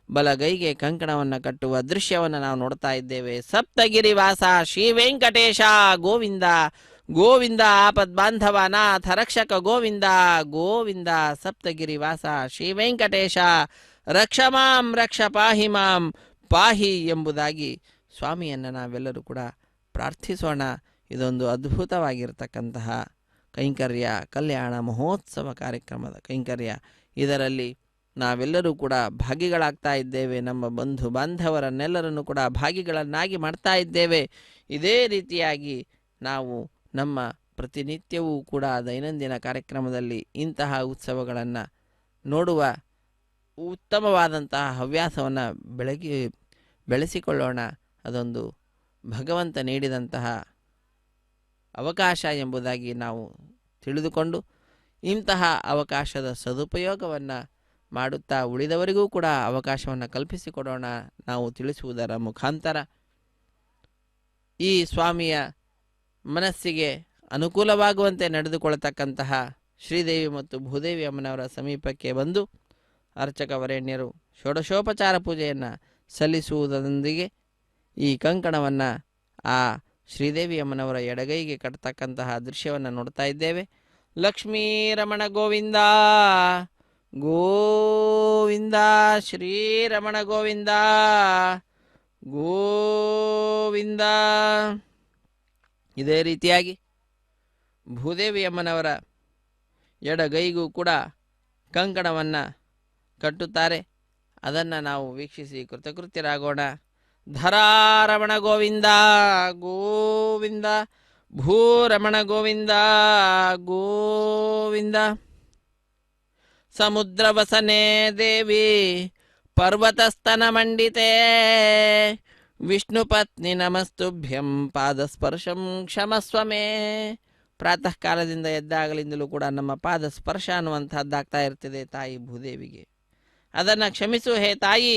ಬಲಗೈಗೆ ಕಂಕಣವನ್ನು ಕಟ್ಟುವ ದೃಶ್ಯವನ್ನು ನಾವು ನೋಡ್ತಾ ಇದ್ದೇವೆ. ಸಪ್ತಗಿರಿವಾಸ ಶ್ರೀ ವೆಂಕಟೇಶ ಗೋವಿಂದ ಗೋವಿಂದ, ಆಪದ್ ಬಾಂಧವ ನಾಥ ರಕ್ಷಕ ಗೋವಿಂದ ಗೋವಿಂದ. ಸಪ್ತಗಿರಿವಾಸ ಶ್ರೀ ವೆಂಕಟೇಶ ರಕ್ಷ ಮಾಂ ರಕ್ಷ ಪಾಹಿ ಮಾಂ ಪಾಹಿ ಎಂಬುದಾಗಿ ಸ್ವಾಮಿಯನ್ನು ನಾವೆಲ್ಲರೂ ಕೂಡ ಪ್ರಾರ್ಥಿಸೋಣ. ಇದೊಂದು ಅದ್ಭುತವಾಗಿರ್ತಕ್ಕಂತಹ ಕೈಂಕರ್ಯ, ಕಲ್ಯಾಣ ಮಹೋತ್ಸವ ಕಾರ್ಯಕ್ರಮದ ಕೈಂಕರ್ಯ. ಇದರಲ್ಲಿ ನಾವೆಲ್ಲರೂ ಕೂಡ ಭಾಗಿಗಳಾಗ್ತಾ ಇದ್ದೇವೆ. ನಮ್ಮ ಬಂಧು ಬಾಂಧವರನ್ನೆಲ್ಲರನ್ನು ಕೂಡ ಭಾಗಿಗಳನ್ನಾಗಿ ಮಾಡ್ತಾ ಇದ್ದೇವೆ. ಇದೇ ರೀತಿಯಾಗಿ ನಾವು ನಮ್ಮ ಪ್ರತಿನಿತ್ಯವೂ ಕೂಡ ದೈನಂದಿನ ಕಾರ್ಯಕ್ರಮದಲ್ಲಿ ಇಂತಹ ಉತ್ಸವಗಳನ್ನು ನೋಡುವ ಉತ್ತಮವಾದಂತಹ ಹವ್ಯಾಸವನ್ನು ಬೆಳೆಸಿಕೊಳ್ಳೋಣ. ಅದೊಂದು ಭಗವಂತ ನೀಡಿದಂತಹ ಅವಕಾಶ ಎಂಬುದಾಗಿ ನಾವು ತಿಳಿದುಕೊಂಡು ಇಂತಹ ಅವಕಾಶದ ಸದುಪಯೋಗವನ್ನು ಮಾಡುತ್ತಾ ಉಳಿದವರಿಗೂ ಕೂಡ ಅವಕಾಶವನ್ನು ಕಲ್ಪಿಸಿಕೊಡೋಣ. ನಾವು ತಿಳಿಸುವುದರ ಮುಖಾಂತರ ಈ ಸ್ವಾಮಿಯ ಮನಸ್ಸಿಗೆ ಅನುಕೂಲವಾಗುವಂತೆ ನಡೆದುಕೊಳ್ಳತಕ್ಕಂತಹ ಶ್ರೀದೇವಿ ಮತ್ತು ಭೂದೇವಿ ಅಮ್ಮನವರ ಸಮೀಪಕ್ಕೆ ಬಂದು ಅರ್ಚಕ ವರೇಣ್ಯರು ಷೋಡಶೋಪಚಾರ ಪೂಜೆಯನ್ನು ಸಲ್ಲಿಸುವುದರೊಂದಿಗೆ ಈ ಕಂಕಣವನ್ನು ಆ ಶ್ರೀದೇವಿ ಅಮ್ಮನವರ ಎಡಗೈಗೆ ಕಟ್ಟತಕ್ಕಂತಹ ದೃಶ್ಯವನ್ನು ನೋಡ್ತಾ ಇದ್ದೇವೆ. ಲಕ್ಷ್ಮೀ ರಮಣ ಗೋವಿಂದ ಗೋವಿಂದ. ಶ್ರೀರಮಣ ಗೋವಿಂದ ಗೋವಿಂದ. ಇದೇ ರೀತಿಯಾಗಿ ಭೂದೇವಿ ಅಮ್ಮನವರ ಎಡಗೈಗೂ ಕೂಡ ಕಂಕಣವನ್ನು ಕಟ್ಟುತ್ತಾರೆ. ಅದನ್ನು ನಾವು ವೀಕ್ಷಿಸಿ ಕೃತಕೃತ್ಯರಾಗೋಣ. ಧರಾರಮಣ ಗೋವಿಂದ ಗೋವಿಂದ. ಭೂರಮಣ ಗೋವಿಂದ ಗೋವಿಂದ. ಸಮುದ್ರವಸನೆ ದೇವಿ ಪರ್ವತಸ್ತನ ಮಂಡಿತೆ ವಿಷ್ಣುಪತ್ನಿ ನಮಸ್ತುಭ್ಯಂ ಪಾದಸ್ಪರ್ಶಂ ಕ್ಷಮಸ್ವ ಮೇ. ಪ್ರಾತಃ ಕಾಲದಿಂದ ಎದ್ದಾಗಲಿಂದಲೂ ಕೂಡ ನಮ್ಮ ಪಾದ ಸ್ಪರ್ಶ ಅನ್ನುವಂಥದ್ದಾಗ್ತಾ ಇರ್ತದೆ ತಾಯಿ ಭೂದೇವಿಗೆ. ಅದನ್ನು ಕ್ಷಮಿಸು ಹೇ ತಾಯಿ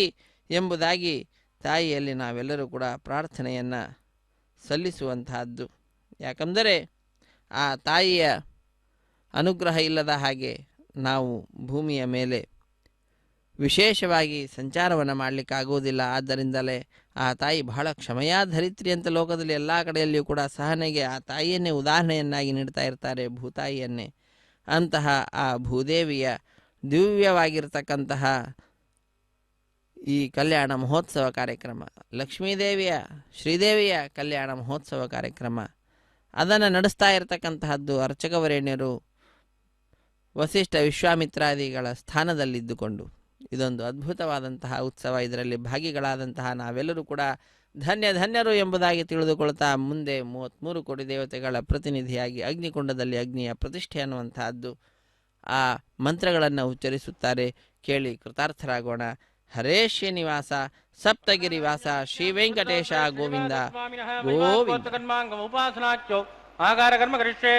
ಎಂಬುದಾಗಿ ತಾಯಿಯಲ್ಲಿ ನಾವೆಲ್ಲರೂ ಕೂಡ ಪ್ರಾರ್ಥನೆಯನ್ನು ಸಲ್ಲಿಸುವಂತಹದ್ದು. ಯಾಕಂದರೆ ಆ ತಾಯಿಯ ಅನುಗ್ರಹ ಇಲ್ಲದ ಹಾಗೆ ನಾವು ಭೂಮಿಯ ಮೇಲೆ ವಿಶೇಷವಾಗಿ ಸಂಚಾರವನ್ನು ಮಾಡಲಿಕ್ಕಾಗುವುದಿಲ್ಲ. ಆದ್ದರಿಂದಲೇ ಆ ತಾಯಿ ಬಹಳ ಕ್ಷಮೆಯಾಧರಿತ್ರಿ ಅಂತ ಲೋಕದಲ್ಲಿ ಎಲ್ಲ ಕಡೆಯಲ್ಲಿಯೂ ಕೂಡ ಸಹನೆಗೆ ಆ ತಾಯಿಯನ್ನೇ ಉದಾಹರಣೆಯನ್ನಾಗಿ ನೀಡ್ತಾ ಇರ್ತಾರೆ, ಭೂತಾಯಿಯನ್ನೇ. ಅಂತಹ ಆ ಭೂದೇವಿಯ ದಿವ್ಯವಾಗಿರ್ತಕ್ಕಂತಹ ಈ ಕಲ್ಯಾಣ ಮಹೋತ್ಸವ ಕಾರ್ಯಕ್ರಮ, ಲಕ್ಷ್ಮೀದೇವಿಯ ಶ್ರೀದೇವಿಯ ಕಲ್ಯಾಣ ಮಹೋತ್ಸವ ಕಾರ್ಯಕ್ರಮ, ಅದನ್ನು ನಡೆಸ್ತಾ ಇರತಕ್ಕಂತಹದ್ದು ಅರ್ಚಕವರೇಣ್ಯರು ವಸಿಷ್ಠ ವಿಶ್ವಾಮಿತ್ರಾದಿಗಳ ಸ್ಥಾನದಲ್ಲಿದ್ದುಕೊಂಡು. ಇದೊಂದು ಅದ್ಭುತವಾದಂತಹ ಉತ್ಸವ. ಇದರಲ್ಲಿ ಭಾಗಿಗಳಾದಂತಹ ನಾವೆಲ್ಲರೂ ಕೂಡ ಧನ್ಯರು ಎಂಬುದಾಗಿ ತಿಳಿದುಕೊಳ್ತಾ ಮುಂದೆ 33 ಕೋಟಿ ದೇವತೆಗಳ ಪ್ರತಿನಿಧಿಯಾಗಿ ಅಗ್ನಿಕುಂಡದಲ್ಲಿ ಅಗ್ನಿಯ ಪ್ರತಿಷ್ಠೆ ಅನ್ನುವಂತಹದ್ದು ಆ ಮಂತ್ರಗಳನ್ನು ಉಚ್ಚರಿಸುತ್ತಾರೆ. ಕೇಳಿ ಕೃತಾರ್ಥರಾಗೋಣ. ಹರೇ ಶ್ರೀನಿವಾಸ ಸಪ್ತಗಿರಿವಾಸ ಶ್ರೀ ವೆಂಕಟೇಶ ಗೋವಿಂದ ಉಪಾಸನಾಚ್ಯೋ ಆಕಾರ ಕರ್ಮ ಕರಿಷ್ಯೆ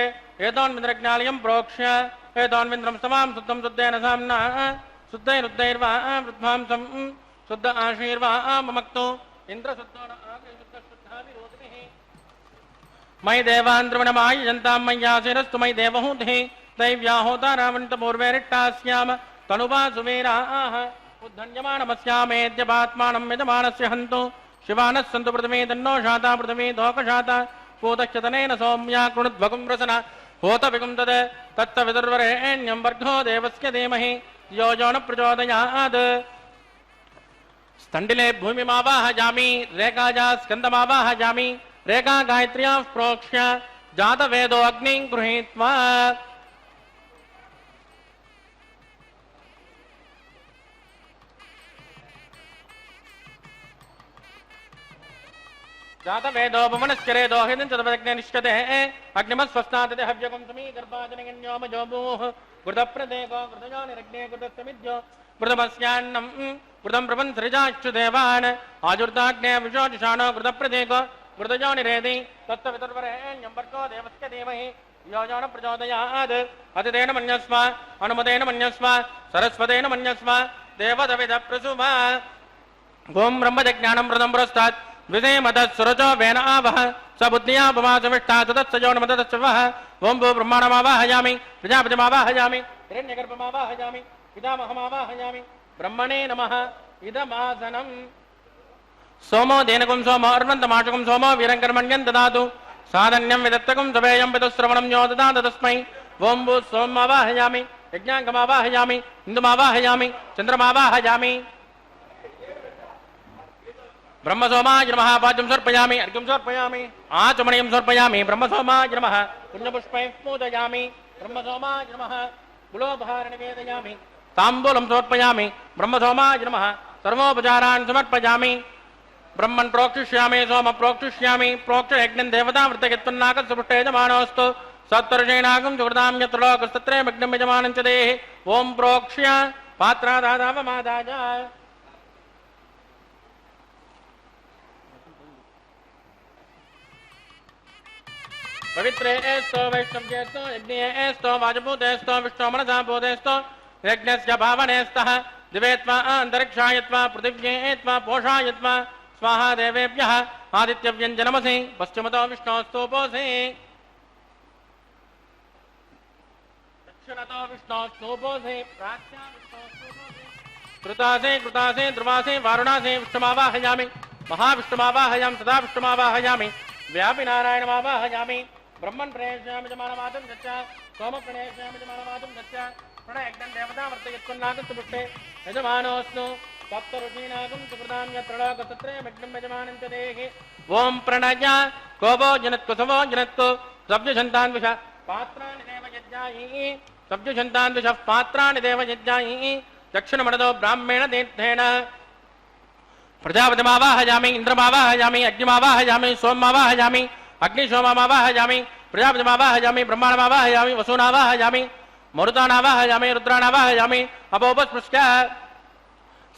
ಏತೋನ್ಮಿಂದ್ರಜ್ಞಾಲಯಂ ಪ್ರೋಕ್ಷ್ಯ ಏತೋನ್ಮಿಂದ್ರಂ ಸಮಾಂ ಶುದ್ಧಂ ಶುದ್ಧೇನ ಸಾಮ್ನಾ ಶುದ್ಧೈರುದ್ಧೈರ್ವಾ ವೃದ್ಧಾಂಸಂ ಶುದ್ಧ ಆಶೀರ್ವಾ ಮಮಕ್ತು ಇಂದ್ರ ಶುದ್ಧೋಣ ಶುದ್ಧ ಶುದ್ಧಾಭಿರೋಧಿಭಿಃ ಮಯಿ ದೇವಾಂದ್ರವಣಮಾಯ ಜಂತಾಂ ಮಯ್ಯಾಸಿರಸ್ತು ಮಯಿ ದೇವಹೂತಿಃ ದೈವ್ಯಾಹೋತಾರಾವಂತ ಪೂರ್ವೇರಿಟ್ಟಾಸ್ಯಾಮ ತನುವಾ ಸುವೀರಾಃ ಉದ್ಧನ್ಯಮಾನಮಸ್ಯಾಮೇದ್ಯಪಾತ್ಮಾನಂ ಯಜಮಾನಸ್ಯ ಹಂತು ಶಿವಾನಃ ಸಂತು ಪ್ರಥಮೇ ತನ್ನೋ ಶಾತಾ ಪ್ರಥಮೇ ದೋಕಶಾತ ಕೂತಶ್ಚತನೇನ ಸೌಮ್ಯಾ ಕೃಣುದ್ಭಗುಂ ರಸನ ಹೋತ ವಿಗುಂ ತದ ತತ್ತ ವಿದುರ್ವರೇಣ್ಯಂ ವರ್ಗೋ ದೇವಸ್ಯ ಧೀಮಹಿ यो जो न प्रचोदयात् स्तंडिले भूमिमावाहयामि रेखाजा स्कंदमावाहयामि रेखा गायत्र्या प्रोक्ष्य जात वेदो अग्निं गृहीत्वा जात वेदो भुवनश्चरे दोहितं चतुर्वदग्ने निष्कते अग्निमस्वस्नाते हव्यकं समी गर्भाजनगन्योमजोभूः कृतप्रदेको कृतजोनिरग्ने कृतसमिद्यो कृतमस्यान्नं कृतं प्रपन्सृजाश्चु देवान् आजुर्ताग्ने विशोचिषाणो कृतप्रदेको कृतजोनिरेति तत्तवितुर्वरेण्यं वर्गो देवस्य धीमहि यो जो न प्रचोदयात् अतितेन मन्यस्व अनुमतेन मन्यस्व सरस्वतेन मन्यस्व देवदविदप्रसुव ओं ब्रह्मजज्ञानं प्रदं पुरस्तात् विधे मदत् सुरजो वेन आवह स बुद्धिया भवासविष्टा तदत्सजो नमदत्सवः ओं भू ब्रह्माणमावाहयामि प्रजापतिमावाहयामि हिरण्यगर्भमावाहयामि पितामहमावाहयामि ब्रह्मणे नमः इदमासनम् सोमो देनकुं सोमो अर्वन्तमाशकुं सोमो वीरङ्कर्मण्यं ददातु साधन्यं विदत्तकुं सवेयं पितुश्रवणं यो ददात तस्मै ओं भू सोममावाहयामि यज्ञाङ्गमावाहयामि इन्दुमावाहयामि चन्द्रमावाहयामि ब्रह्मसोमाय नमः पाद्यं समर्पयामि अर्घ्यं समर्पयामि आचमनीयं समर्पयामि ब्रह्मसोमाय नमः पुण्यपुष्पैः पूजयामि ब्रह्मसोमाय नमः गुलोपहारं निवेदयामि ताम्बूलं समर्पयामि ब्रह्मसोमाय नमः सर्वोपचारान् समर्पयामि ब्रह्मन् प्रोक्षिष्यामि सोम प्रोक्षिष्यामि प्रोक्ष यज्ञं देवता वृत्तयत्पन्नाकस्य यजमानोऽस्तु सत्तर्षेणागं सुकृतां यत्र लोकस्तत्रे मग्नं यजमानं च देहि ओं प्रोक्ष्य पात्रादादावमादाय पवित्रे एस्तो वैष्णव्येस्तो यज्ञे एस्तो वाजभूतेस्तो विष्णो मनसा बोधेस्तो यज्ञस्य भावनेस्तः दिवेत्वा अन्तरिक्षायत्वा पृथिव्येत्वा पोषायत्वा स्वाहा देवेभ्यः आदित्यव्यञ्जनमसि पश्चिमतो विष्णोस्तूपोऽसि दक्षिणतो विष्णोस्तूपोऽसि प्राच्या विष्णोस्तूपोऽसि कृतासे कृतासे ध्रुवासे वारुणासे विष्णुमावाहयामि महाविष्णुमावाहयामि सदा विष्णुमावाहयामि व्यापि नारायणमावाहयामि ब्रह्मन् प्रणेष्यामि जमानवादं गच्छ सोम प्रणेष्यामि जमानवादं गच्छ प्रणयज्ञं देवता वर्तयत्कुन्नागं सुपुष्टे यजमानोऽस्नु सप्तऋषीणागं सुप्रदां यत्र लोकसत्रे यज्ञं यजमानं च देहि ओम प्रणय कोपो जनत्को समो जनत्को सब्जछन्तान् विष पात्राणि देव यज्ञायि सब्जछन्तान् विष पात्राणि देव यज्ञायि दक्षिणमणदो ब्राह्मेण तीर्थेन प्रजापतिमावाहयामि इंद्रमावाहयामि अग्निमावाहयामि सोममावाहयामि अग्निशोममावाहयामि प्रजापतिमावाहयामि ब्रह्माणमावाहयामि वसूनावाहयामि मरुतानावाहयामि रुद्राणावाहयामि अपोपस्पृश्य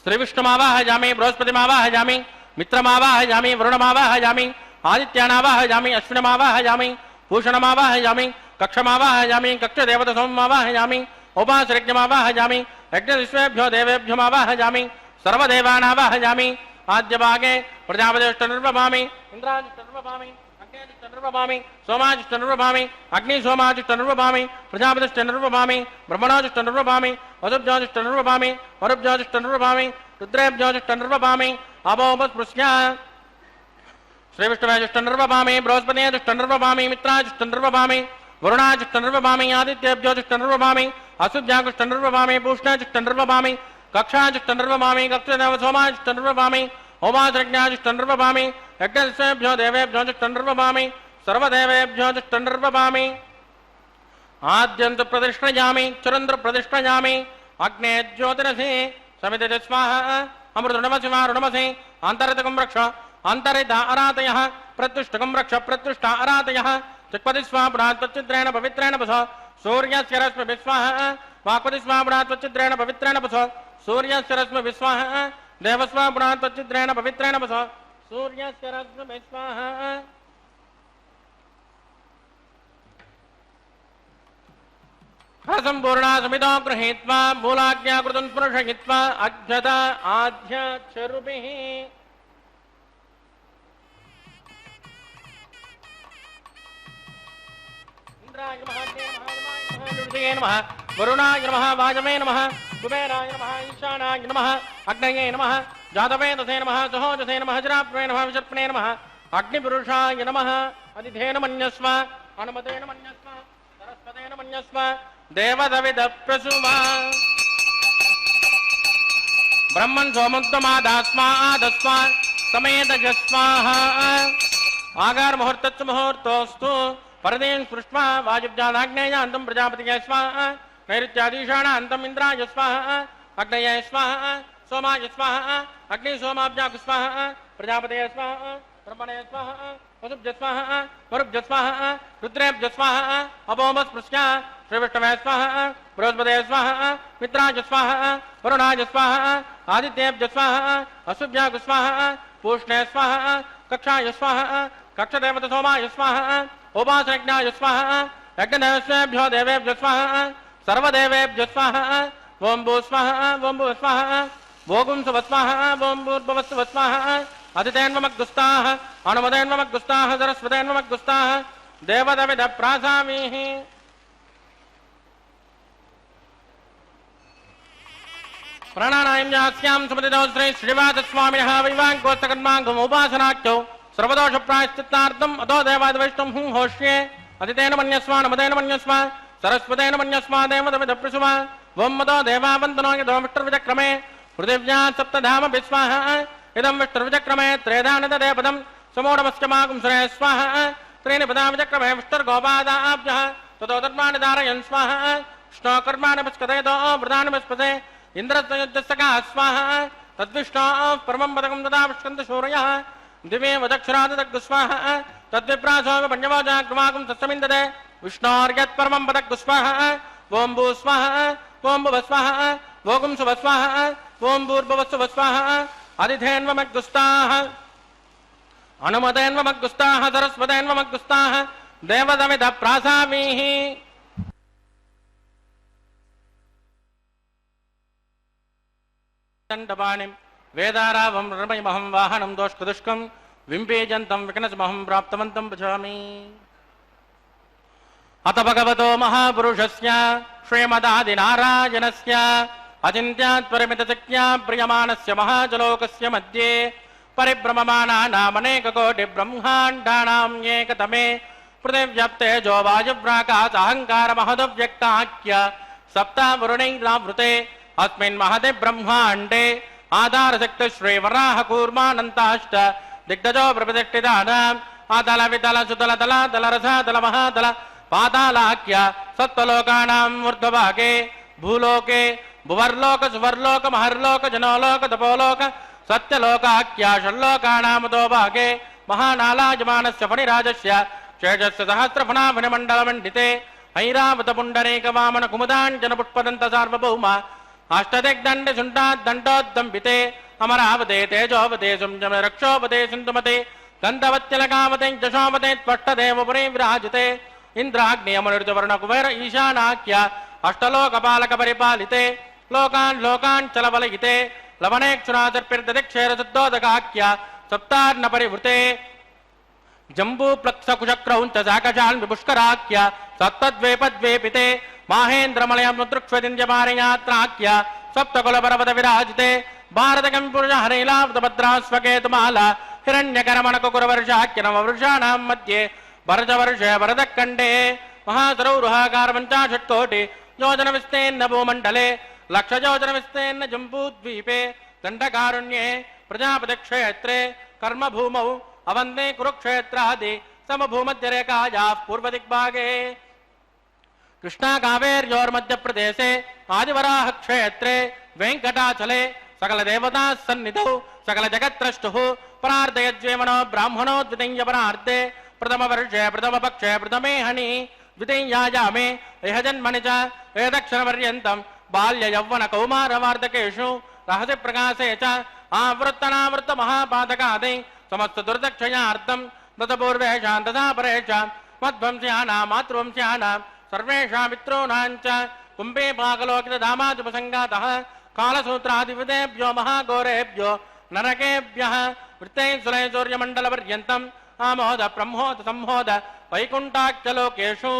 श्रीविष्णुमावाहयामि बृहस्पतिमावाहयामि मित्रमावाहयामि वरुणमावाहयामि आदित्यानावाहयामि अश्विनमावाहयामि भूषणमावाहयामि कक्षमावाहयामि कक्षदेवतसोममावाहयामि उपासयज्ञमावाहयामि यज्ञविश्वेभ्यो देवेभ्योमावाहयामि सर्वदेवानावाहयामि आद्यभागे प्रजापतिष्ठनिर्वभामि इन्द्रादिष्ठनिर्वभामि अग्नेदिष्ठनिर्वभामि सोमादिष्ठनिर्वभामि अग्निसोमादिष्ठनिर्वभामि प्रजापतिष्ठनिर्वभामि ब्रह्मणादिष्ठनिर्वभामि वसुभ्योदिष्ठनिर्वभामि वरुभ्योदिष्ठनिर्वभामि रुद्रेभ्योदिष्ठनिर्वभामि अपोपस्पृश्य श्रीविष्णुवेदिष्ठनिर्वभामि बृहस्पतिदिष्ठनिर्वभामि मित्रादिष्ठनिर्वभामि वरुणादिष्ठनिर्वभामि आदित्येभ्योदिष्ठनिर्वभामि असुभ्यादिष्ठनिर्वभामि पूष्णादिष्ठनिर्वभामि कक्षादिष्ठनिर्वभामि कक्षदेवसोमादिष्ठनिर्वभामि होमादिज्ञादिष्ठनिर्वभामि यज्ञविश्वेभ्यो देवेभ्योदिष्ठनिर्वभामि सर्वदेवेभ्योदिष्ठनिर्वभामि आद्यन्तु प्रतिष्ठयामि चरन्द्र प्रतिष्ठयामि अग्ने ज्योतिरसि समिति स्वाहा अमृतुणमसि वारुणमसि अन्तरितकं रक्ष अन्तरिता अरातयः प्रत्युष्टकं रक्ष प्रत्युष्टा अरातयः चिक्पति स्वापुरात् त्वच्चिद्रेण पवित्रेण पश सूर्यस्य रश्मिभिः स्वाहा वाक्पति स्वापुरात् त्वच्चिद्रेण पवित्रेण पश सूर्यस्य रश्मिभिः स्वाहा देवस्वापुरात् त्वच्चिद्रेण पवित्रेण पश सूर्यस्य रश्मिभिः स्वाहा असम्पूर्णा समितो गृहीत्वा मूलाज्ञाकृतं स्पृशयित्वा अध्यता आध्याक्षरुभिः इंद्राय नमः देवाय नमः वरुणाय नमः वाजवे नमः कुबेराय नमः ईशानाय नमः अग्नये नमः जातवेदसे नमः सहोजसे नमः जराप्रे नमः विषर्पणे नमः अग्निपुरुषाय नमः अधिधेन मन्यस्व अनुमतेन मन्यस्व सरस्वतेन मन्यस्व देवदविदप्रसुमा ब्रह्मन् सोमुक्तमादास्मादस्मा समेतजस्वाहा आगार मुहूर्तस्य मुहूर्तोऽस्तु परदेन स्पृष्ट्वा वायुब्जादाग्नेयान्तं प्रजापतिये स्वाहा नैऋत्यादीशानान्तम् इन्द्राय स्वाहा अग्नये स्वाहा सोमाय स्वाहा अग्निसोमाभ्यां स्वाहा प्रजापतये स्वाहा ब्रह्मणे स्वाहा वसुभ्य स्वाहा वरुभ्य स्वाहा रुद्रेभ्य स्वाहा अपोमस्पृश्य श्रीविष्णवे स्वाहा बृहस्पतये स्वाहा मित्राय स्वाहा वरुणाय स्वाहा आदित्येभ्य स्वाहा असुभ्याय स्वाहा पूष्णे स्वाहा कक्षाय स्वाहा कक्षदेवतसोमाय स्वाहा उपासयज्ञाय स्वाहा यज्ञदेवेभ्यो देवेभ्यो स्वाहा सर्वदेवेभ्यो स्वाहा ओं भू स्वाहा ओं भू स्वाहा भोगुं सुव स्वाहा ओं भूर्भुवस्सुव स्वाहा अदितेन्वमग्गुस्ताः अनुमतेन्वमग्गुस्ताः सरस्वतेन्वमग्गुस्ताः देवदविदप्रासामीः प्राणानायम्यास्यां सुमतितो श्री श्रीवासस्वामिनः वैवाङ्कोत्तकर्माङ्गमुपासनाख्यौ सर्वदोषप्रायश्चित्तार्थम् अतो देवादिवैष्णवं होष्ये अदितेन मन्यस्व नमतेन मन्यस्व सरस्वतेन मन्यस्व देवदविदप्रसुमा वं मतो देवावन्दनो यदो विष्टुर्विचक्रमे पृथिव्यां सप्तधाम विस्वाहा इदं विष्टुर्विचक्रमे त्रेधानददे पदं समोढमस्यमागुं सुरे स्वाहा त्रीणि पदा विचक्रमे विष्टुर्गोपादाभ्यः ततो धर्माणि धारयन् स्वाहा विष्णोकर्माणि पुष्कतेतो वृदानि पुष्पते इन्द्रस्ययुद्धस्सखा स्वाहा तद्विष्णो परमं पदकं तदा विष्कन्तशूरयः दिवे वदक्षरादग्गुस्वाहा तद्विप्रासो पञ्चमोजाग्रमागुं सत्समिन्दते विष्णोर्यत्परमं पदग्गुस्वाहा ओं भू स्वाहा ओं भुव स्वाहा भोगुं सुव स्वाहा ओं भूर्भुवस्सुव स्वाहा अधिधेन्वमग्गुस्ताः अनुमतेन्वमग्गुस्ताः सरस्वतेन्वमग्गुस्ताः देवदविदप्रासामीः दण्डपाणिं वेदारावं रमयमहं वाहनं दोष्कृदुष्कं विम्पेजन्तं विकनसमहं प्राप्तवन्तं भजामि अथ भगवतो महापुरुषस्य श्रीमदादिनारायणस्य अचिन्त्यात्परिमितशक्त्या प्रियमाणस्य महाजलोकस्य मध्ये परिभ्रममाणानामनेककोटिब्रह्माण्डानां एकतमे पृथिव्याप्तेजो वायुव्राकाशाहङ्कारमहदव्यक्ताख्य सप्ता वरुणैरावृते अस्मिन् महते ब्रह्माण्डे आधारशक्ति श्रीवराह कूर्मानन्ताष्ट दिग्गजो प्रप्रतिष्ठितानाम् आदल विदल सुदल दल दल रस दल महादल पातालाख्य सत्त्वलोकानाम् ऊर्ध्वभागे भूलोके भुवर्लोक सुवर्लोक महर्लोक जनोलोक तपोलोक सत्यलोकाख्य षल्लोकानामतो भागे महानालाजमानस्य फणिराजस्य शेषस्य सहस्रफणाफणिमण्डलमण्डिते ऐरावत पुण्डरीक वामन कुमुदाञ्जन पुष्पदन्त सार्वभौम अष्टदिग्दण्ड सुण्डाद्दण्डोद्दम्बिते अमरावते तेजोवते सुंजम रक्षोवते सिन्धुमते गन्धवत्यलकावते जशोवते त्वष्टदेवपुरी विराजते इन्द्राग्नेयमनुर्जवर्णकुबेर ईशानाख्य अष्टलोकपालक परिपालिते लोकान् लोकान् चलवलयिते लवणेक्षुराचर्पिर्दधिक्षेरशुद्धोदकाख्य सप्तार्न परिवृते जम्बूप्लक्षकुशक्रौञ्च साकशान् विपुष्कराख्य सप्तद्वेपद्वेपिते माहेन्द्रमलयमुद्रुक्ष्वदिन्द्यमारयात्राख्य सप्तकुलपर्वत विराजिते भारतकंपुरुष हरैलावतभद्रास्वकेतुमाला हिरण्यकरमणकुकुरवर्षाख्य नववृषाणां मध्ये भरतवर्षे भरतखण्डे महासरौरुहाकार पञ्चाशत्कोटि योजन विस्तीर्ण भूमण्डले लक्षयोजन विस्तीर्ण जम्बूद्वीपे दण्डकारण्ये प्रजापतिक्षेत्रे कर्मभूमौ अवन्दे कुरुक्षेत्रादि समभूमध्यरेखायाः पूर्वदिग्भागे कृष्णाकावेर्योर्मध्यप्रदेशे आदिवराह क्षेत्रे वेङ्कटाचले सकलदेवताः सन्निधौ सकलजगत्त्रष्टुः परार्धयज्वेमनो ब्राह्मणो द्वितीयपरार्धे प्रथमवर्षे प्रथमपक्षे प्रथमे हनि द्वितीयायामे इह जन्मनि च एतक्षणपर्यन्तं बाल्ययौवनकौमारवार्धकेषु रहसि प्रकाशे च आवृत्तनावृत्त महापातकादि समस्त दुर्दक्षयार्थं ततपूर्वेषां तथा परेषां मध्वंस्यानां मातृवंस्यानां सर्वेषां पितॄणां च कुम्भे पाकलोकितधामादुपसङ्गातः कालसूत्रादिविदेभ्यो महाघोरेभ्यो नरकेभ्यः वृत्तैः सूर्यमण्डलपर्यन्तम् आमोद ब्रह्मोद संहोद वैकुण्ठाख्यलोकेषु